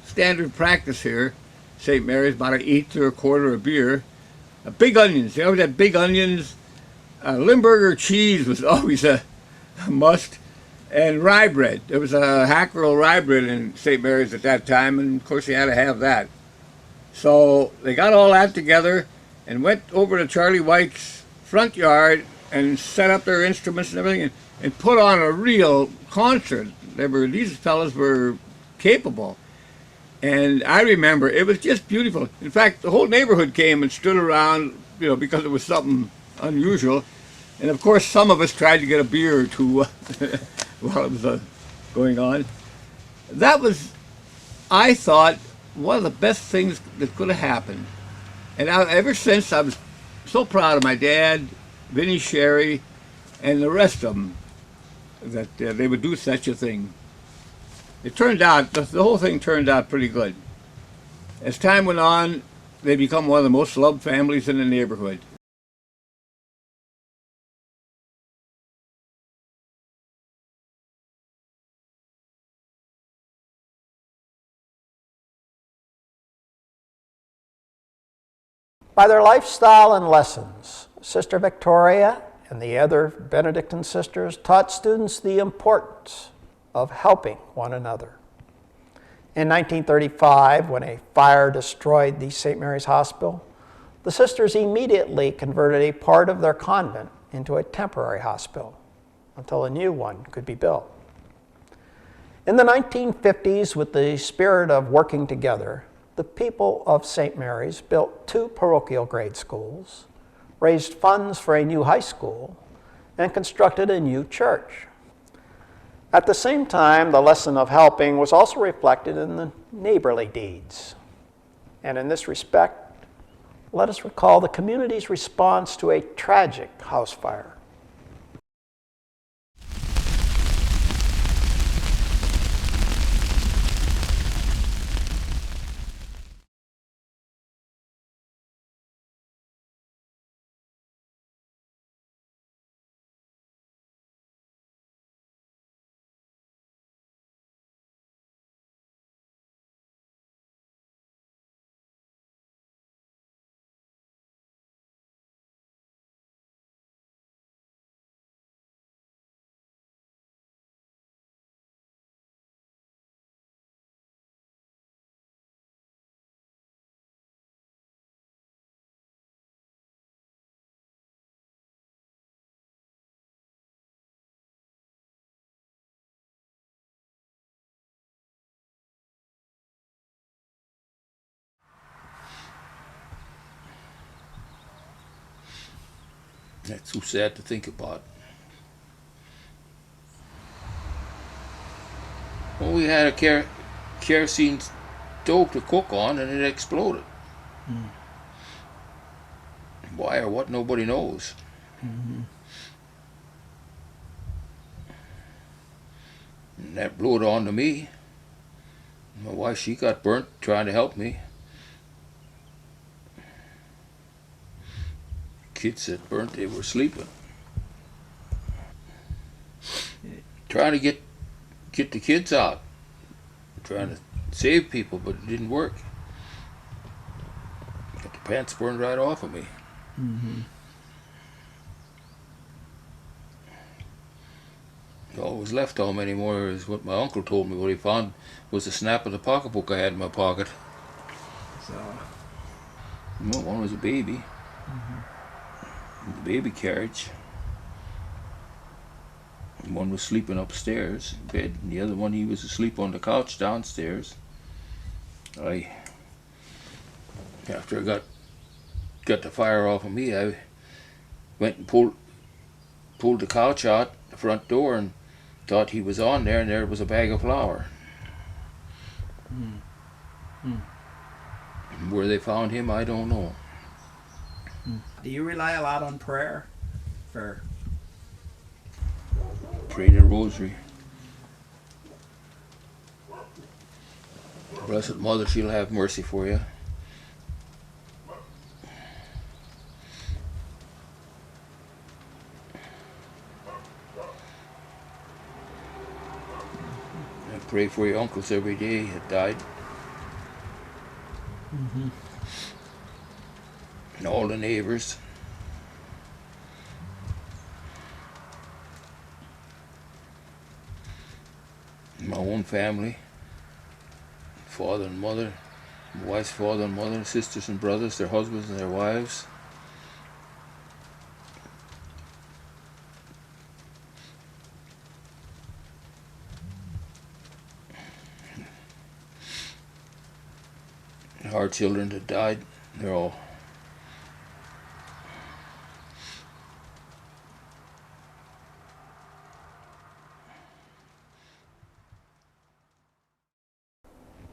standard practice here. St. Mary's, about an eighth or a quarter of beer. Big onions, they always had big onions. Limburger cheese was always a must. And rye bread. There was a Hackerel rye bread in St. Mary's at that time, and of course you had to have that. So they got all that together and went over to Charlie White's front yard and set up their instruments and everything and put on a real concert. These fellas were capable. And I remember it was just beautiful. In fact, the whole neighborhood came and stood around, because it was something unusual. And of course, some of us tried to get a beer or two while it was going on. That was, I thought, one of the best things that could have happened. And ever since, I was so proud of my dad, Vinnie Sherry, and the rest of them, that they would do such a thing. It turned out, the whole thing turned out pretty good. As time went on, they become one of the most loved families in the neighborhood. By their lifestyle and lessons, Sister Victoria and the other Benedictine sisters taught students the importance of helping one another. In 1935, when a fire destroyed the St. Mary's Hospital, the sisters immediately converted a part of their convent into a temporary hospital until a new one could be built. In the 1950s, with the spirit of working together, the people of St. Mary's built 2 parochial grade schools, raised funds for a new high school, and constructed a new church. At the same time, the lesson of helping was also reflected in the neighborly deeds. And in this respect, let us recall the community's response to a tragic house fire. That's so sad to think about. Well, we had a kerosene stove to cook on and it exploded. Why or what, nobody knows. And that blew it on to me. My wife, she got burnt trying to help me. Kids that burnt, they were sleeping. Trying to get the kids out. Trying to save people, but it didn't work. Got the pants burned right off of me. All that was left home anymore is what my uncle told me. What he found was the snap of the pocketbook I had in my pocket. So, well, one was a baby. The baby carriage. And one was sleeping upstairs in bed, and the other one, he was asleep on the couch downstairs. After I got the fire off of me, I went and pulled the couch out the front door and thought he was on there, and there was a bag of flour. Where they found him, I don't know. Do you rely a lot on prayer for? Pray the rosary. Blessed Mother, she'll have mercy for you. I pray for your uncles every day that died. And all the neighbors. My own family. Father and mother. My wife's father and mother, sisters and brothers, their husbands and their wives. Our children that died, they're all.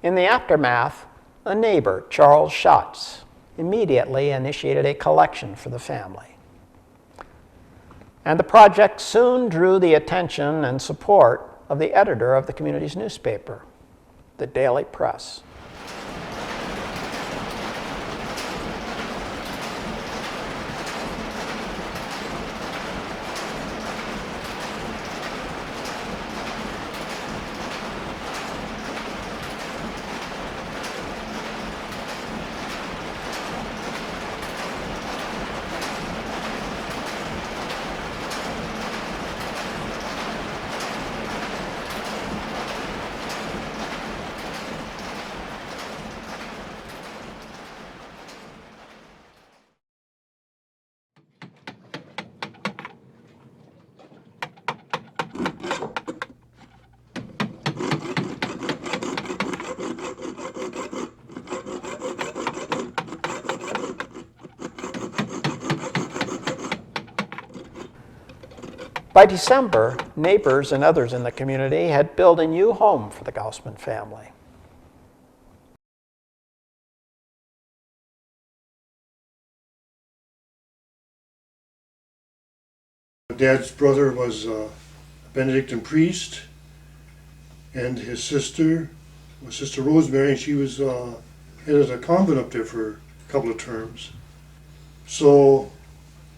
In the aftermath, a neighbor, Charles Schatz, immediately initiated a collection for the family. And the project soon drew the attention and support of the editor of the community's newspaper, the Daily Press. By December, neighbors and others in the community had built a new home for the Gaussman family. Dad's brother was a Benedictine priest, and his sister was Sister Rosemary, and she was head of a convent up there for a couple of terms. So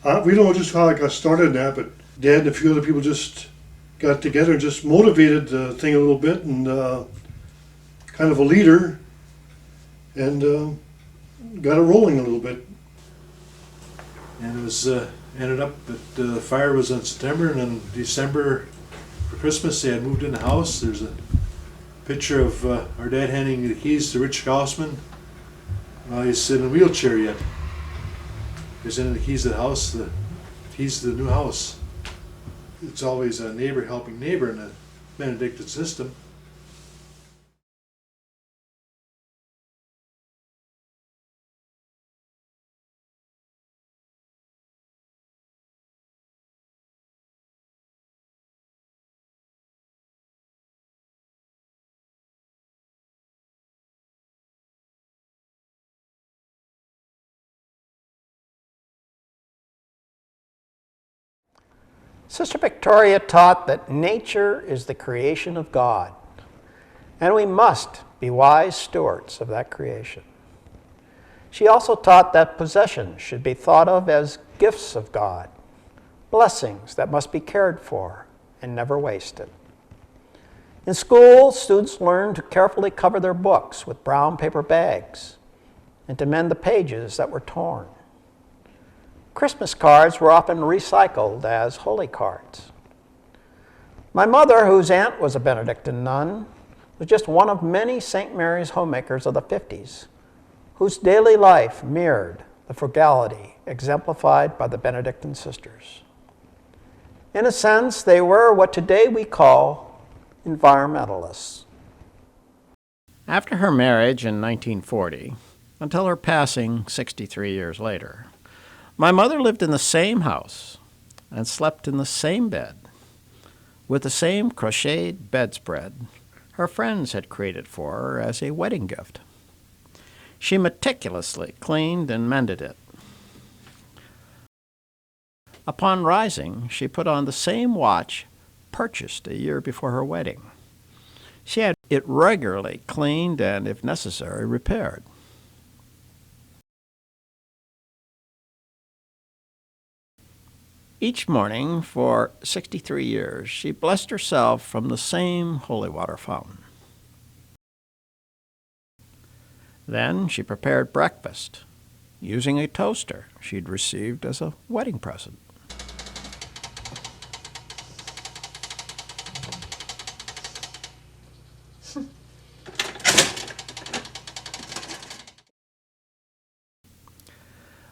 we don't know just how I got started in that, but Dad and a few other people just got together and just motivated the thing a little bit, and kind of a leader, and got it rolling a little bit. And it was ended up that the fire was in September, and in December for Christmas they had moved in the house. There's a picture of our dad handing the keys to Rich Gaussman. He's in a wheelchair yet. He's in the keys to the house, the keys to the new house. It's always a neighbor helping neighbor in the Benedictine system. Sister Victoria taught that nature is the creation of God, and we must be wise stewards of that creation. She also taught that possessions should be thought of as gifts of God, blessings that must be cared for and never wasted. In school, students learned to carefully cover their books with brown paper bags and to mend the pages that were torn. Christmas cards were often recycled as holy cards. My mother, whose aunt was a Benedictine nun, was just one of many St. Mary's homemakers of the 50s, whose daily life mirrored the frugality exemplified by the Benedictine sisters. In a sense, they were what today we call environmentalists. After her marriage in 1940, until her passing 63 years later, my mother lived in the same house and slept in the same bed with the same crocheted bedspread her friends had created for her as a wedding gift. She meticulously cleaned and mended it. Upon rising, she put on the same watch purchased a year before her wedding. She had it regularly cleaned and, if necessary, repaired. Each morning for 63 years, she blessed herself from the same holy water fountain. Then she prepared breakfast using a toaster she'd received as a wedding present.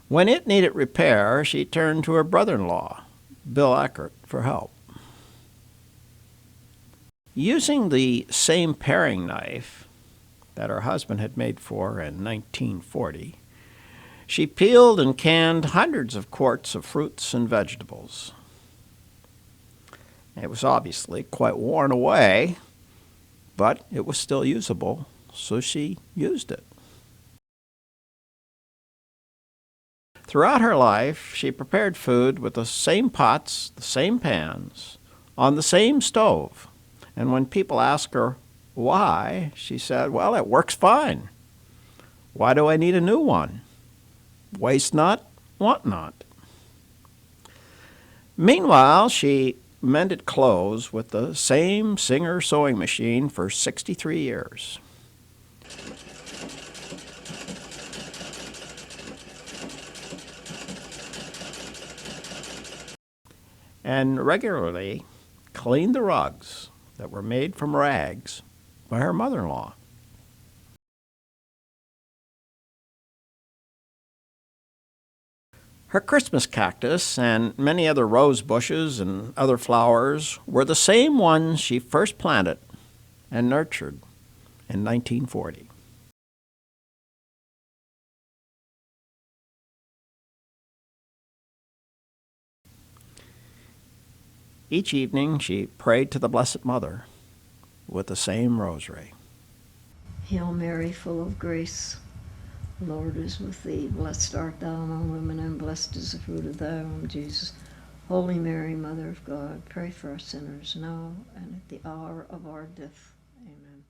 When it needed repair, she turned to her brother-in-law, Bill Eckert, for help. Using the same paring knife that her husband had made for her in 1940, she peeled and canned hundreds of quarts of fruits and vegetables. It was obviously quite worn away, but it was still usable, so she used it. Throughout her life, she prepared food with the same pots, the same pans, on the same stove. And when people asked her why, she said, "Well, it works fine. Why do I need a new one? Waste not, want not." Meanwhile, she mended clothes with the same Singer sewing machine for 63 years. And regularly cleaned the rugs that were made from rags by her mother-in-law. Her Christmas cactus and many other rose bushes and other flowers were the same ones she first planted and nurtured in 1940. Each evening she prayed to the Blessed Mother with the same rosary. Hail Mary, full of grace, the Lord is with thee. Blessed art thou among women, and blessed is the fruit of thy womb, Jesus. Holy Mary, Mother of God, pray for us sinners, now and at the hour of our death. Amen.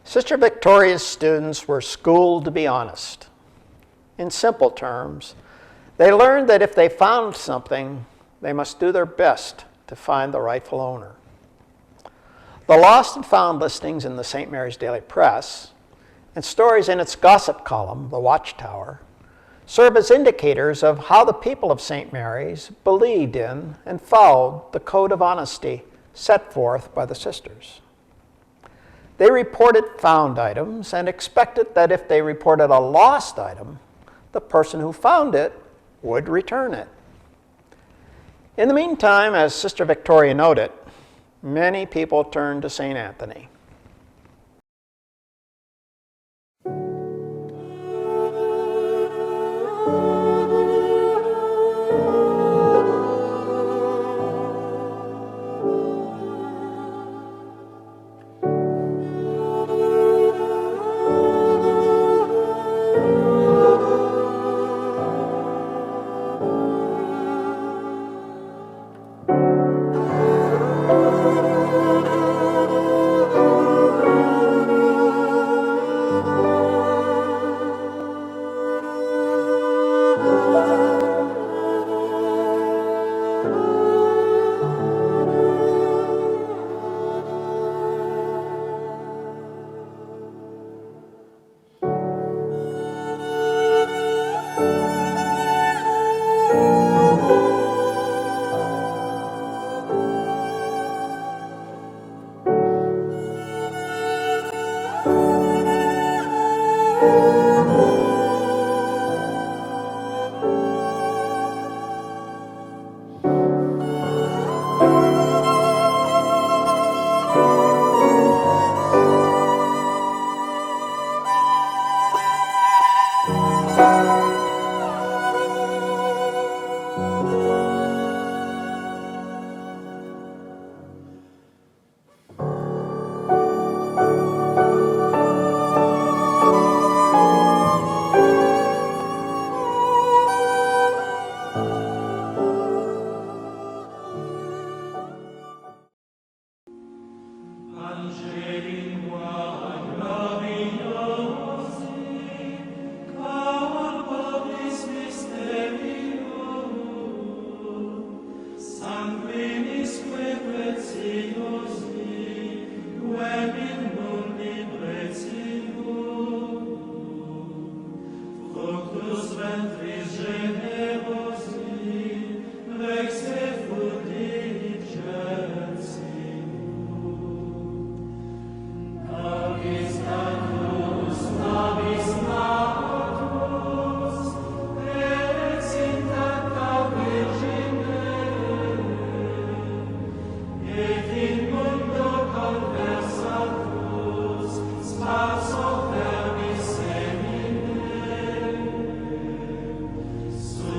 Sister Victoria's students were schooled to be honest. In simple terms, they learned that if they found something, they must do their best to find the rightful owner. The lost and found listings in the St. Mary's Daily Press and stories in its gossip column, The Watchtower, serve as indicators of how the people of St. Mary's believed in and followed the code of honesty set forth by the sisters. They reported found items and expected that if they reported a lost item, the person who found it would return it. In the meantime, as Sister Victoria noted, many people turned to St. Anthony. So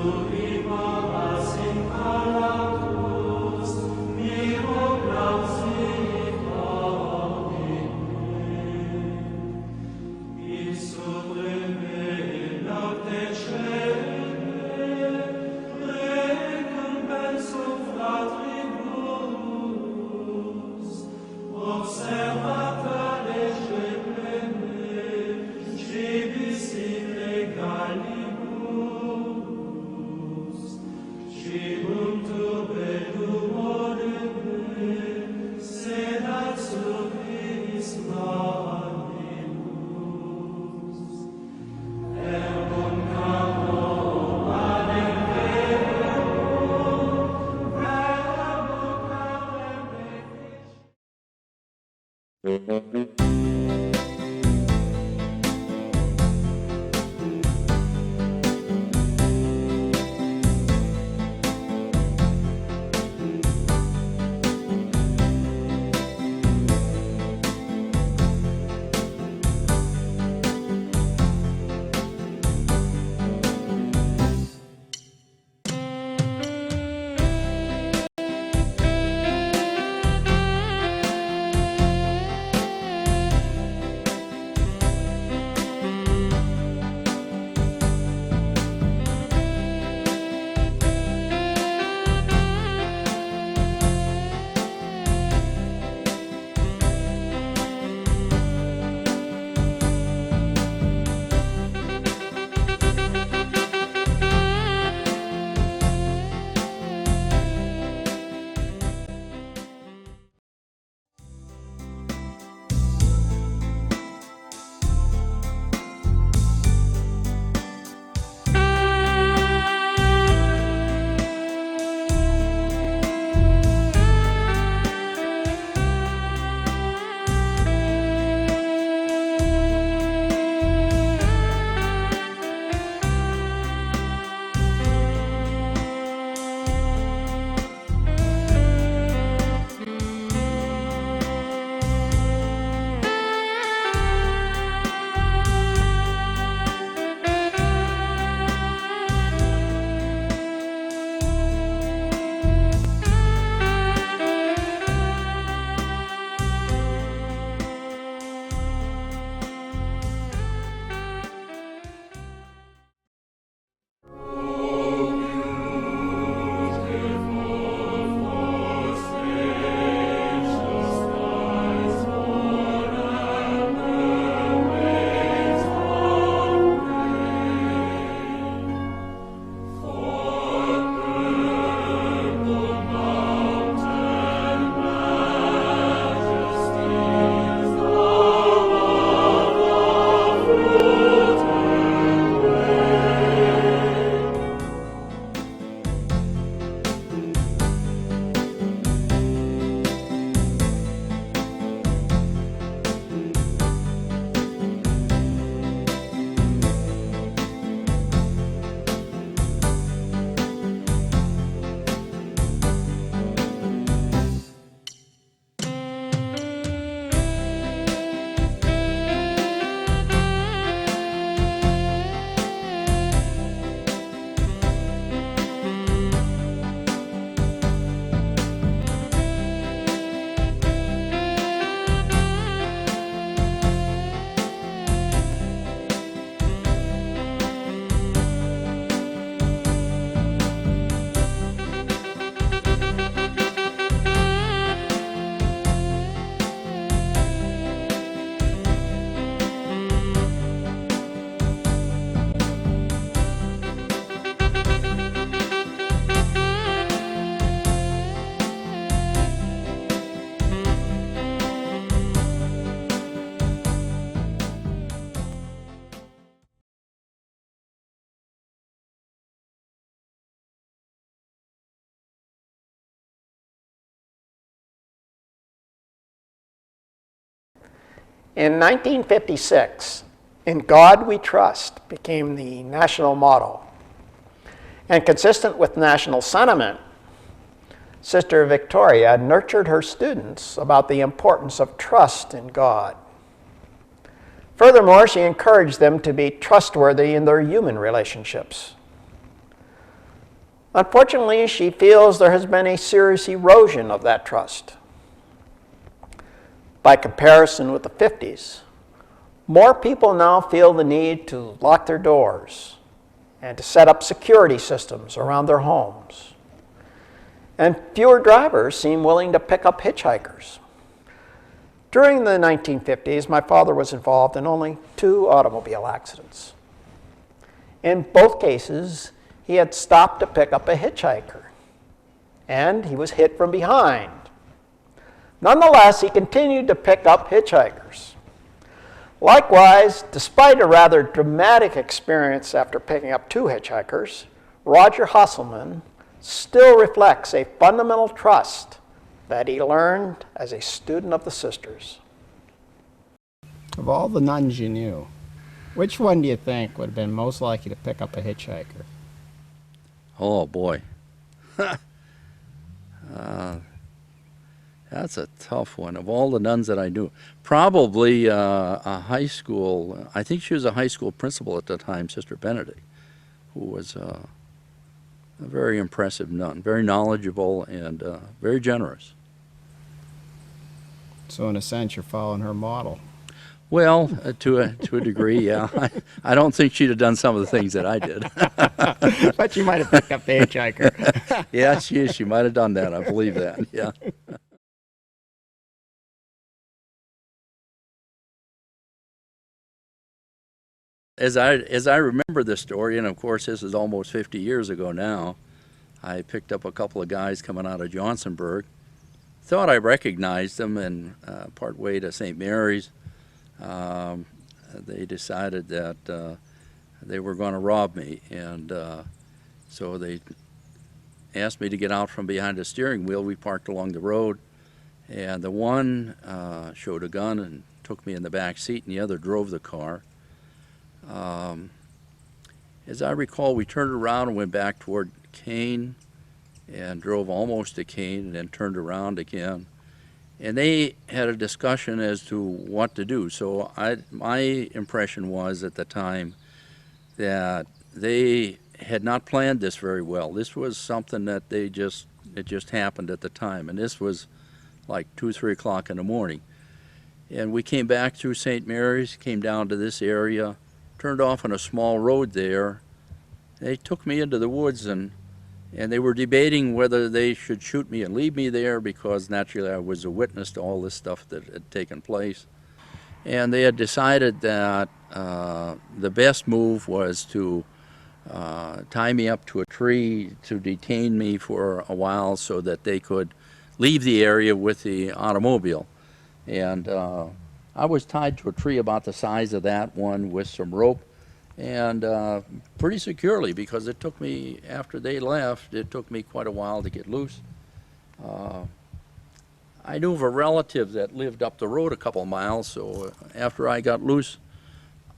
In 1956, "In God We Trust" became the national motto. And consistent with national sentiment, Sister Victoria nurtured her students about the importance of trust in God. Furthermore, she encouraged them to be trustworthy in their human relationships. Unfortunately, she feels there has been a serious erosion of that trust. By comparison with the 50s, more people now feel the need to lock their doors and to set up security systems around their homes. And fewer drivers seem willing to pick up hitchhikers. During the 1950s, my father was involved in only 2 automobile accidents. In both cases, he had stopped to pick up a hitchhiker, and he was hit from behind. Nonetheless, he continued to pick up hitchhikers. Likewise, despite a rather dramatic experience after picking up 2 hitchhikers, Roger Husselman still reflects a fundamental trust that he learned as a student of the sisters. Of all the nuns you knew, which one do you think would have been most likely to pick up a hitchhiker? Oh boy. That's a tough one. Of all the nuns that I knew, probably a high school, I think she was a high school principal at the time, Sister Benedict, who was a very impressive nun, very knowledgeable and very generous. So in a sense, you're following her model. Well, to a degree, yeah. I don't think she'd have done some of the things that I did. But you might have picked up the hitchhiker. Yeah, she might have done that. I believe that, yeah. As I remember this story, and of course this is almost 50 years ago now, I picked up a couple of guys coming out of Johnsonburg. Thought I recognized them, and partway to St. Mary's, they decided that they were going to rob me, and so they asked me to get out from behind the steering wheel. We parked along the road, and the one showed a gun and took me in the back seat, and the other drove the car. As I recall, we turned around and went back toward Kane and drove almost to Kane and then turned around again. And they had a discussion as to what to do. So my impression was at the time that they had not planned this very well. This was something that it just happened at the time. And this was like 2, 3 o'clock in the morning. And we came back through St. Mary's, came down to this area, turned off on a small road there. They took me into the woods, and they were debating whether they should shoot me and leave me there, because naturally I was a witness to all this stuff that had taken place. And they had decided that the best move was to tie me up to a tree to detain me for a while so that they could leave the area with the automobile. And I was tied to a tree about the size of that one with some rope, and pretty securely, because it took me, after they left, it took me quite a while to get loose. I knew of a relative that lived up the road a couple of miles, so after I got loose,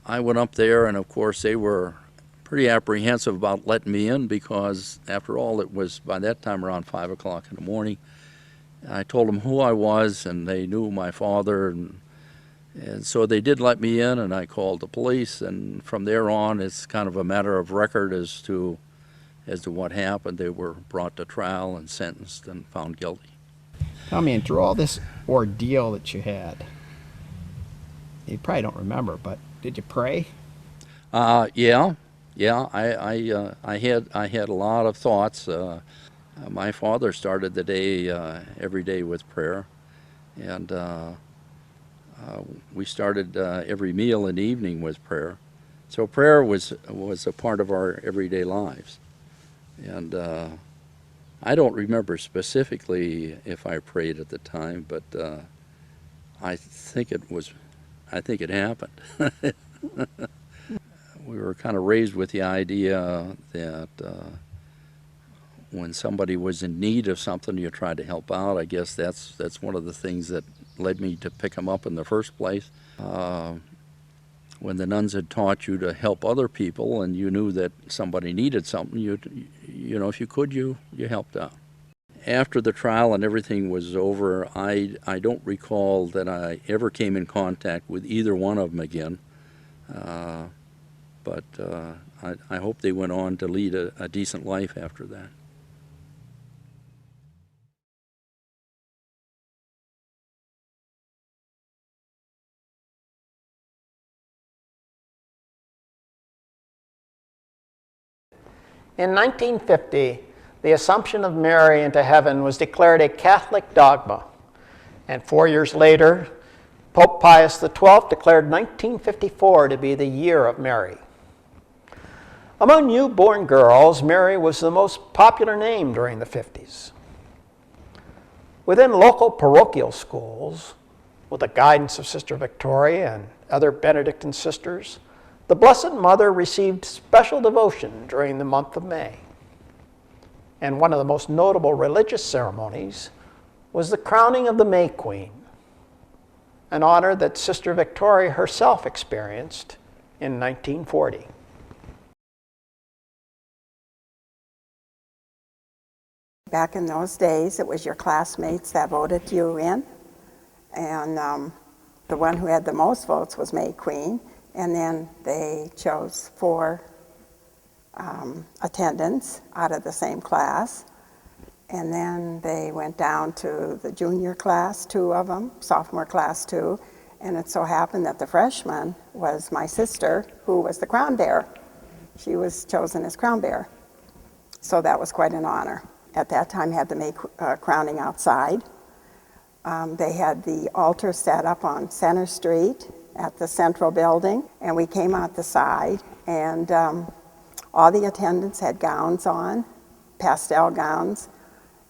I went up there, and of course they were pretty apprehensive about letting me in, because after all, it was by that time around 5 o'clock in the morning. I told them who I was, and they knew my father, and so they did let me in, and I called the police, and from there on it's kind of a matter of record as to what happened. They were brought to trial and sentenced and found guilty. Tell me, and through all this ordeal that you had, you probably don't remember, but did you pray? Yeah. I had a lot of thoughts. My father started the day every day with prayer, and we started every meal in the evening with prayer. So prayer was a part of our everyday lives. And I don't remember specifically if I prayed at the time, but I think it happened. We were kind of raised with the idea that when somebody was in need of something, you tried to help out. I guess that's one of the things that led me to pick them up in the first place. When the nuns had taught you to help other people and you knew that somebody needed something, you know, if you could, you helped out. After the trial and everything was over, I don't recall that I ever came in contact with either one of them again. But I hope they went on to lead a decent life after that. In 1950, the Assumption of Mary into heaven was declared a Catholic dogma, and 4 years later, Pope Pius XII declared 1954 to be the year of Mary. Among newborn girls, Mary was the most popular name during the 50s. Within local parochial schools, with the guidance of Sister Victoria and other Benedictine sisters, the Blessed Mother received special devotion during the month of May. And one of the most notable religious ceremonies was the crowning of the May Queen, an honor that Sister Victoria herself experienced in 1940. Back in those days, it was your classmates that voted you in, and the one who had the most votes was May Queen, and then they chose 4 attendants out of the same class, and then they went down to the junior class, 2 of them, sophomore class 2, and it so happened that the freshman was my sister, who was the crown bearer. She was chosen as crown bearer, so that was quite an honor. At that time, had the May crowning outside. They had the altar set up on Center Street at the central building, and we came out the side, and all the attendants had gowns on, pastel gowns,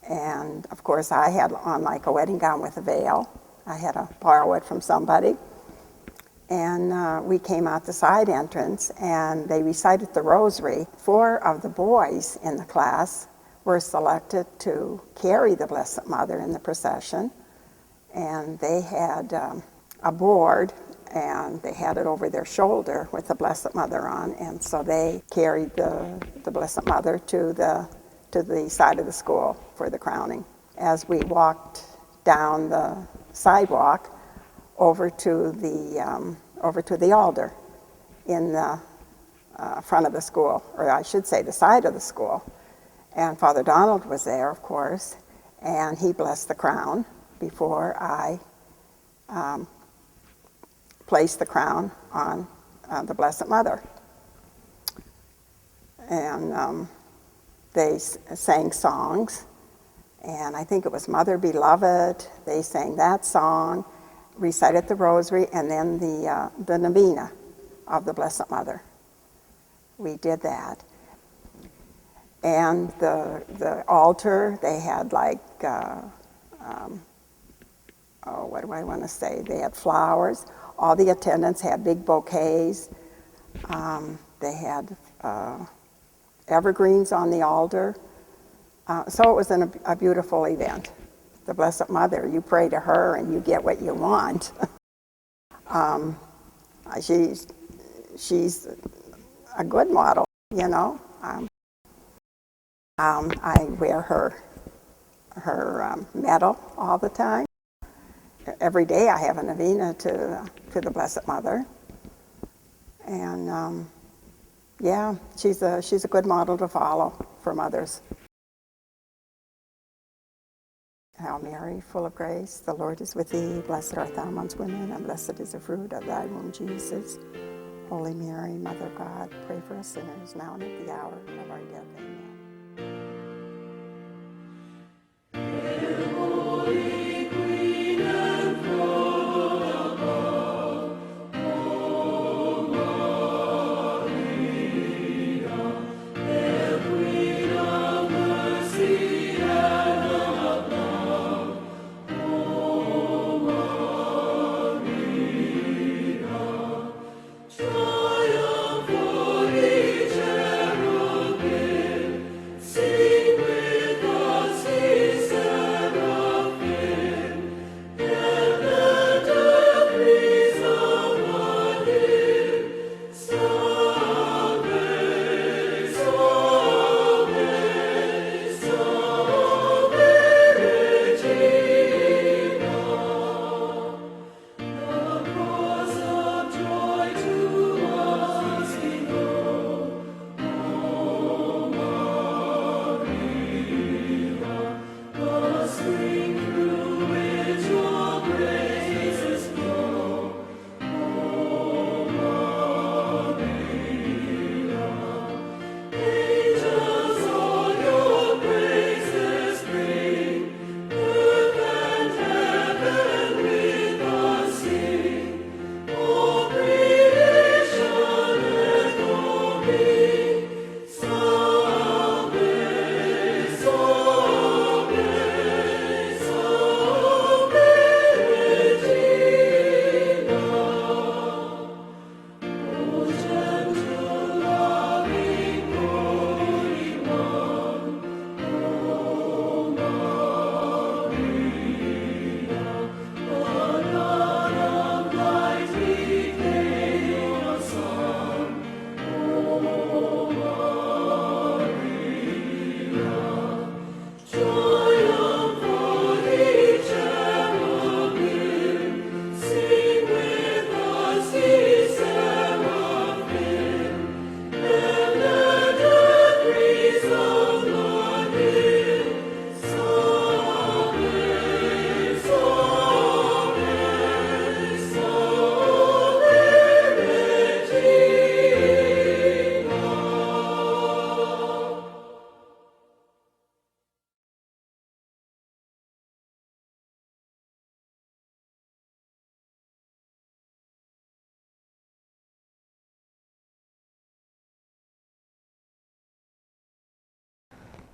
and of course I had on like a wedding gown with a veil. I had to borrow it from somebody. And we came out the side entrance, and they recited the rosary. 4 of the boys in the class were selected to carry the Blessed Mother in the procession, and they had a board, and they had it over their shoulder with the Blessed Mother on, and so they carried the Blessed Mother to the side of the school for the crowning. As we walked down the sidewalk over to the altar in the front of the school, or I should say the side of the school. And Father Donald was there, of course, and he blessed the crown before I placed the crown on the Blessed Mother. And they sang songs, and I think it was Mother Beloved. They sang that song, recited the rosary, and then the novena of the Blessed Mother. We did that. And the altar, they had like, what do I want to say? They had flowers. All the attendants had big bouquets. They had evergreens on the altar. So it was a beautiful event. The Blessed Mother, you pray to her and you get what you want. She's a good model, you know. I wear her medal all the time. Every day I have a novena to the Blessed Mother. And yeah, she's a good model to follow for mothers. Hail Mary, full of grace, the Lord is with thee. Blessed art thou amongst women, and blessed is the fruit of thy womb, Jesus. Holy Mary, Mother of God, pray for us sinners, now and at the hour of our death. Amen.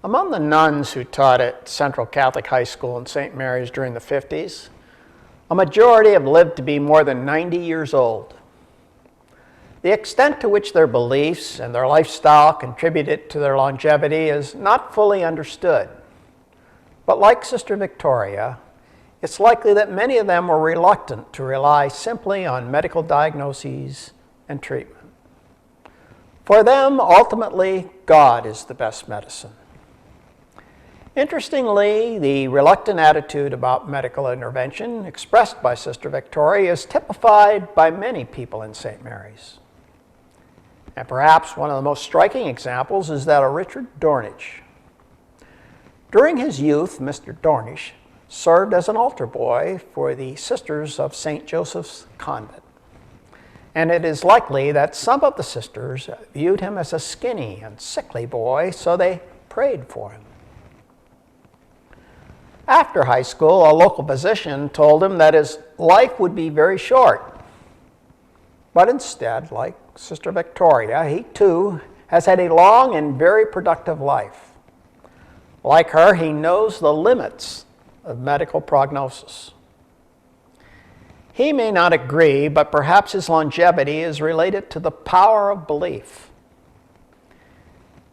Among the nuns who taught at Central Catholic High School in St. Mary's during the 50s, a majority have lived to be more than 90 years old. The extent to which their beliefs and their lifestyle contributed to their longevity is not fully understood. But like Sister Victoria, it's likely that many of them were reluctant to rely simply on medical diagnoses and treatment. For them, ultimately, God is the best medicine. Interestingly, the reluctant attitude about medical intervention expressed by Sister Victoria is typified by many people in St. Mary's. And perhaps one of the most striking examples is that of Richard Dornish. During his youth, Mr. Dornish served as an altar boy for the Sisters of St. Joseph's Convent. And it is likely that some of the sisters viewed him as a skinny and sickly boy, so they prayed for him. After high school, a local physician told him that his life would be very short. But instead, like Sister Victoria, he too has had a long and very productive life. Like her, he knows the limits of medical prognosis. He may not agree, but perhaps his longevity is related to the power of belief.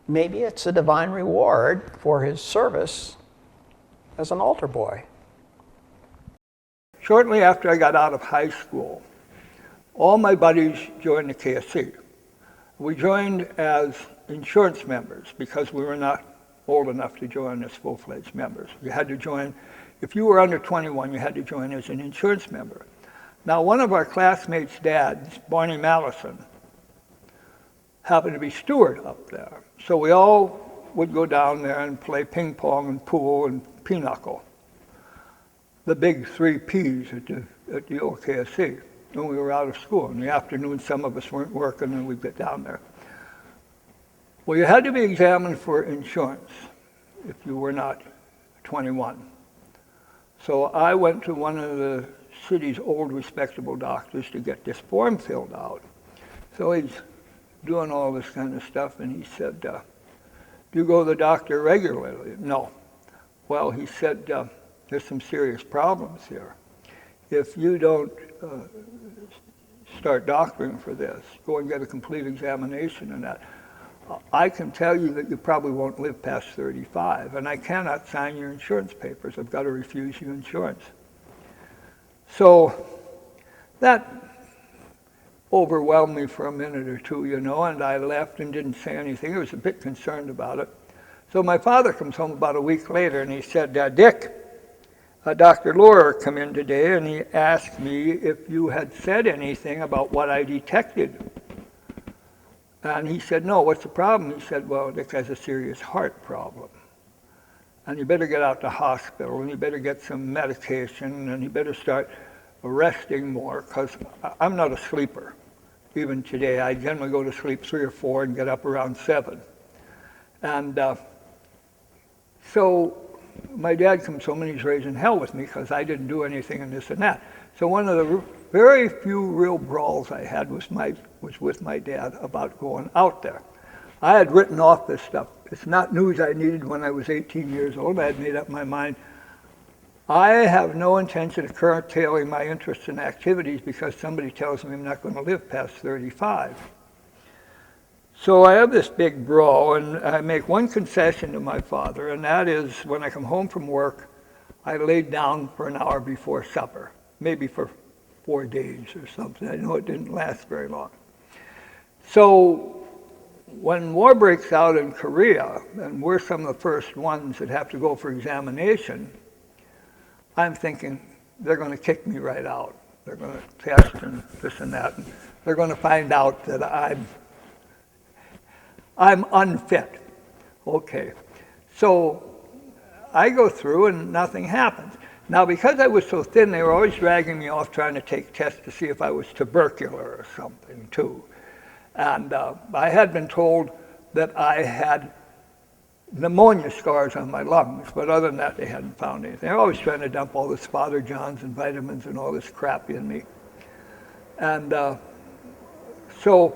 Maybe it's a divine reward for his service as an altar boy. Shortly after I got out of high school, all my buddies joined the KSC. We joined as insurance members because we were not old enough to join as full-fledged members. You had to join, if you were under 21, you had to join as an insurance member. Now, one of our classmates' dads, Barney Mallison, happened to be steward up there. So we all would go down there and play ping pong and pool and pinochle, the big 3 Ps at the old KSC, when we were out of school. In the afternoon, some of us weren't working, and we'd get down there. Well, you had to be examined for insurance if you were not 21. So I went to one of the city's old respectable doctors to get this form filled out. So he's doing all this kind of stuff, and he said, do you go to the doctor regularly? No. Well, he said, there's some serious problems here. If you don't start doctoring for this, go and get a complete examination and that, I can tell you that you probably won't live past 35, and I cannot sign your insurance papers. I've got to refuse you insurance. So that overwhelmed me for a minute or two, you know, and I left and didn't say anything. I was a bit concerned about it. So my father comes home about a week later, and he said, Dick, Dr. Lohr came in today, and he asked me if you had said anything about what I detected. And he said, no, what's the problem? He said, well, Dick has a serious heart problem. And you better get out to hospital, and you better get some medication, and you better start resting more, because I'm not a sleeper. Even today, I generally go to sleep 3 or 4 and get up around 7. And so my dad comes home, and he's raising hell with me because I didn't do anything and this and that. So one of the very few real brawls I had was with my dad about going out there. I had written off this stuff. It's not news I needed when I was 18 years old. I had made up my mind. I have no intention of curtailing my interests and activities because somebody tells me I'm not going to live past 35. So I have this big brawl, and I make one concession to my father, and that is when I come home from work, I laid down for an hour before supper, maybe for 4 days or something. I know it didn't last very long. So when war breaks out in Korea, and we're some of the first ones that have to go for examination, I'm thinking they're going to kick me right out. They're going to test and this and that. And they're going to find out that I'm unfit. Okay. So I go through and nothing happens. Now, because I was so thin, they were always dragging me off trying to take tests to see if I was tubercular or something, too. And I had been told that I had pneumonia scars on my lungs, but other than that, they hadn't found anything. They're always trying to dump all this Father John's and vitamins and all this crap in me. And so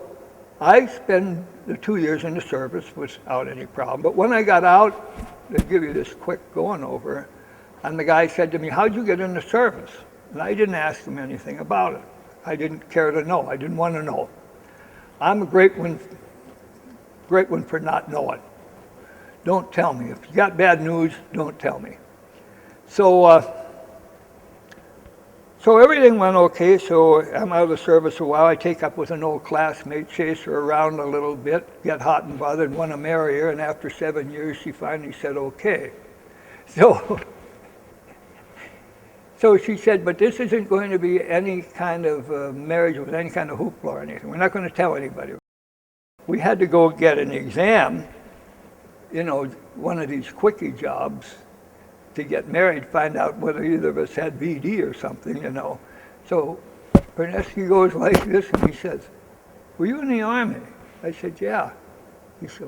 I spent the 2 years in the service without any problem. But when I got out, they give you this quick going over, and the guy said to me, "How'd you get in the service?" And I didn't ask him anything about it. I didn't care to know. I didn't want to know. I'm a great one for not knowing. Don't tell me. If you got bad news, don't tell me. So everything went okay. So I'm out of the service a while. I take up with an old classmate, chase her around a little bit, get hot and bothered, want to marry her, and after 7 years, she finally said okay. So she said, but this isn't going to be any kind of marriage with any kind of hoopla or anything. We're not going to tell anybody. We had to go get an exam, you know, one of these quickie jobs to get married, find out whether either of us had VD or something, you know. So Bernesky goes like this, and he says, "Were you in the Army?" I said, "Yeah." He says,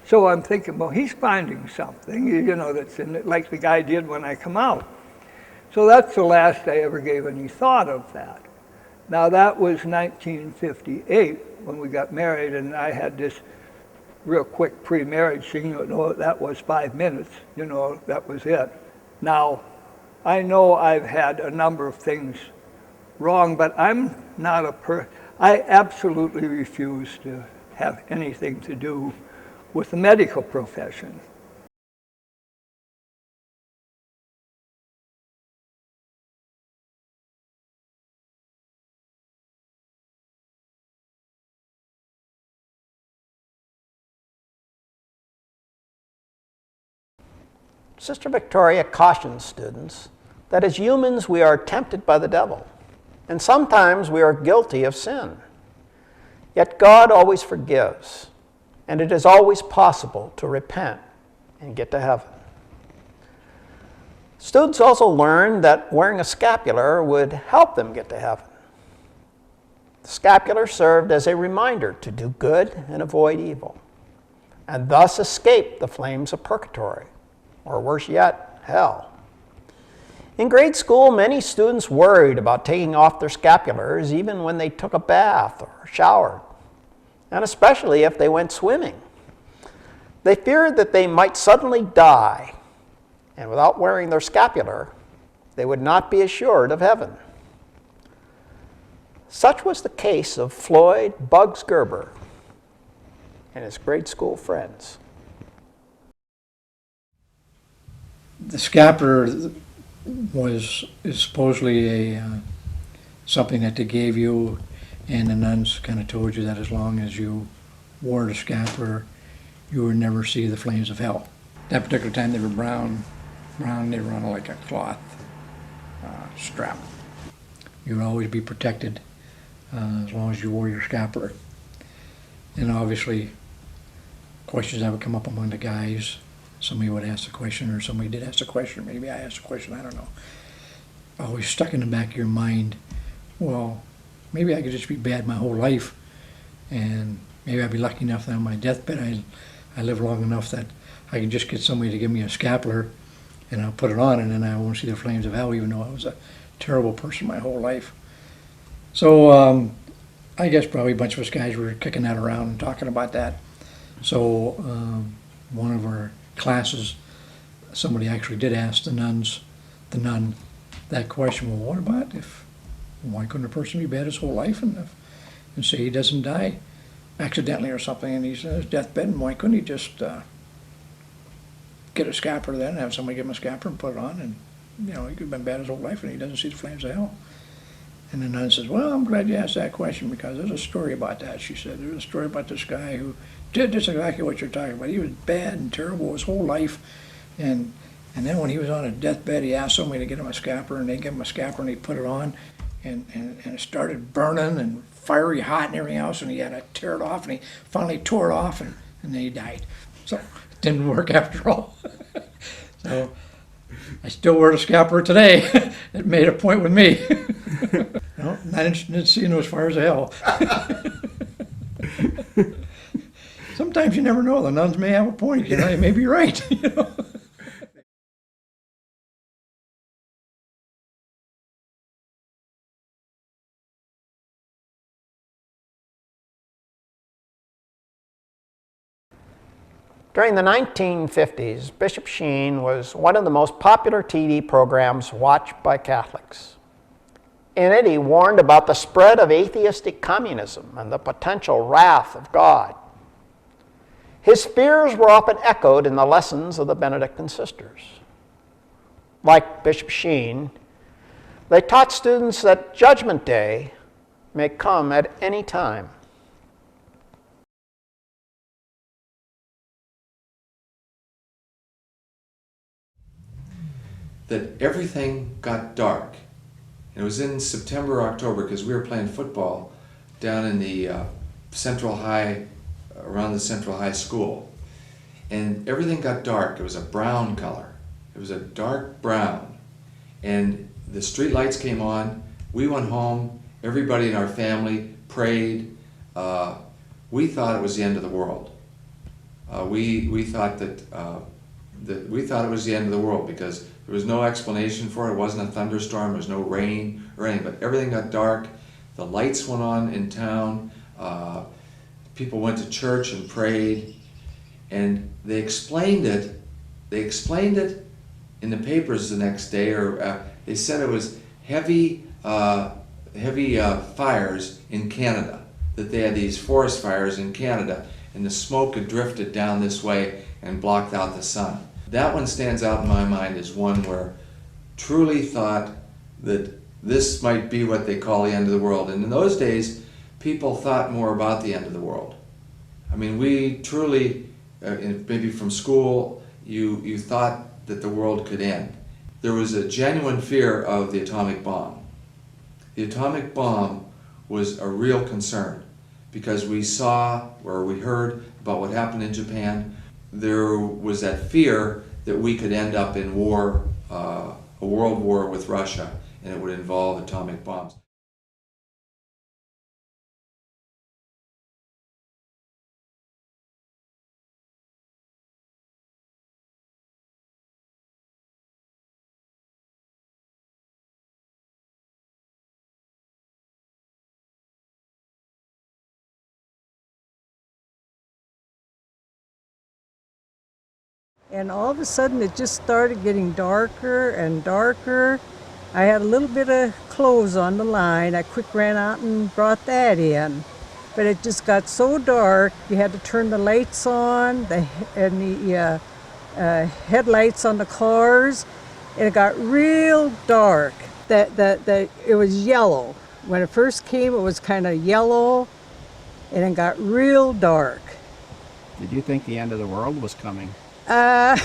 so I'm thinking, well, he's finding something, you know, that's in it, like the guy did when I come out. So that's the last I ever gave any thought of that. Now that was 1958 when we got married, and I had this real quick pre-marriage thing, you know, that was 5 minutes, you know, that was it. Now, I know I've had a number of things wrong, but I'm not I absolutely refuse to have anything to do with the medical profession. Sister Victoria cautions students that as humans we are tempted by the devil, and sometimes we are guilty of sin. Yet God always forgives, and it is always possible to repent and get to heaven. Students also learn that wearing a scapular would help them get to heaven. The scapular served as a reminder to do good and avoid evil, and thus escape the flames of purgatory, or worse yet, hell. In grade school, many students worried about taking off their scapulars even when they took a bath or showered, and especially if they went swimming. They feared that they might suddenly die, and without wearing their scapular, they would not be assured of heaven. Such was the case of Floyd Bugs Gerber and his grade school friends. The scapular is supposedly something that they gave you, and the nuns kind of told you that as long as you wore the scapular, you would never see the flames of hell. That particular time they were brown, they were on like a cloth strap. You would always be protected as long as you wore your scapular. And obviously, questions that would come up among the guys. Somebody would ask a question, or somebody did ask a question. Maybe I asked a question, I don't know. Always stuck in the back of your mind, well, maybe I could just be bad my whole life, and maybe I'd be lucky enough that on my deathbed I live long enough that I can just get somebody to give me a scapular, and I'll put it on, and then I won't see the flames of hell, even though I was a terrible person my whole life. So I guess probably a bunch of us guys were kicking that around and talking about that. So one of our classes, somebody actually did ask the nun that question, well, what about why couldn't a person be bad his whole life and say he doesn't die accidentally or something, and he's on his deathbed, and why couldn't he just get a scapular then and have somebody give him a scapular and put it on, and you know, he could have been bad his whole life and he doesn't see the flames of hell. And the nun says, well, I'm glad you asked that question, because there's a story about that. She said, there's a story about this guy who did just exactly what you're talking about. He was bad and terrible his whole life, and then when he was on his deathbed, he asked somebody to get him a scapular, and they gave him a scapular, and he put it on, and it started burning and fiery hot and everything else, and he had to tear it off, and he finally tore it off, and then he died. So it didn't work after all. So I still wear the scapular today. It made a point with me. No, not interested in seeing those fires of hell. Sometimes you never know. The nuns may have a point. You know, they may be right. You know? During the 1950s, Bishop Sheen was one of the most popular TV programs watched by Catholics. In it, he warned about the spread of atheistic communism and the potential wrath of God. His fears were often echoed in the lessons of the Benedictine Sisters. Like Bishop Sheen, they taught students that Judgment Day may come at any time. That everything got dark. And it was in September or October because we were playing football down in the Central High, around the Central High School. And everything got dark. It was a brown color. It was a dark brown. And the street lights came on. We went home. Everybody in our family prayed. We thought it was the end of the world. We thought we thought it was the end of the world because there was no explanation for it. It wasn't a thunderstorm. There was no rain or anything. But everything got dark. The lights went on in town. People went to church and prayed. And they explained it. They explained it in the papers the next day. Or they said it was heavy fires in Canada. That they had these forest fires in Canada. And the smoke had drifted down this way and blocked out the sun. That one stands out in my mind as one where truly thought that this might be what they call the end of the world. And in those days, people thought more about the end of the world. I mean, we truly, maybe from school, you thought that the world could end. There was a genuine fear of the atomic bomb. The atomic bomb was a real concern because we saw or we heard about what happened in Japan. There was that fear that we could end up in war, a world war with Russia, and it would involve atomic bombs. And all of a sudden it just started getting darker and darker. I had a little bit of clothes on the line. I quick ran out and brought that in. But it just got so dark, you had to turn the lights on, the headlights on the cars, and it got real dark. It was yellow. When it first came, it was kind of yellow, and it got real dark. Did you think the end of the world was coming? I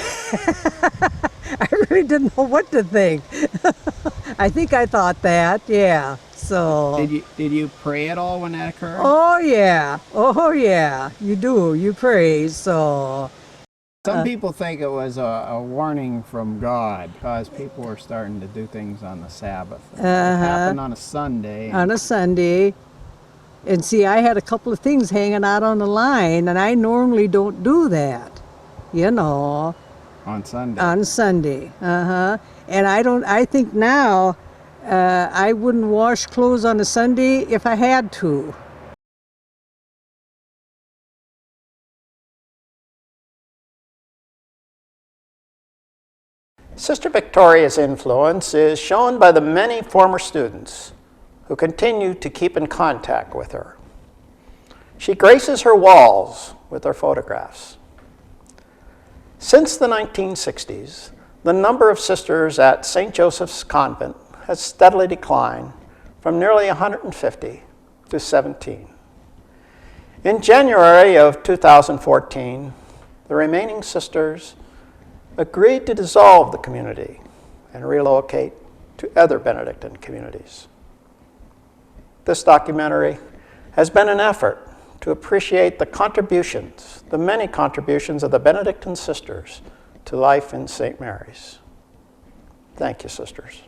really didn't know what to think. I think I thought that, yeah. So. Did you pray at all when that occurred? Oh yeah. You do. You pray. So. Some people think it was a warning from God because people were starting to do things on the Sabbath. It happened on a Sunday. On a Sunday. And see, I had a couple of things hanging out on the line, and I normally don't do that. You know. On Sunday. On Sunday. And I think now I wouldn't wash clothes on a Sunday if I had to. Sister Victoria's influence is shown by the many former students who continue to keep in contact with her. She graces her walls with her photographs. Since the 1960s, the number of sisters at St. Joseph's Convent has steadily declined from nearly 150 to 17. In January of 2014, the remaining sisters agreed to dissolve the community and relocate to other Benedictine communities. This documentary has been an effort to appreciate the many contributions of the Benedictine sisters to life in St. Mary's. Thank you, sisters.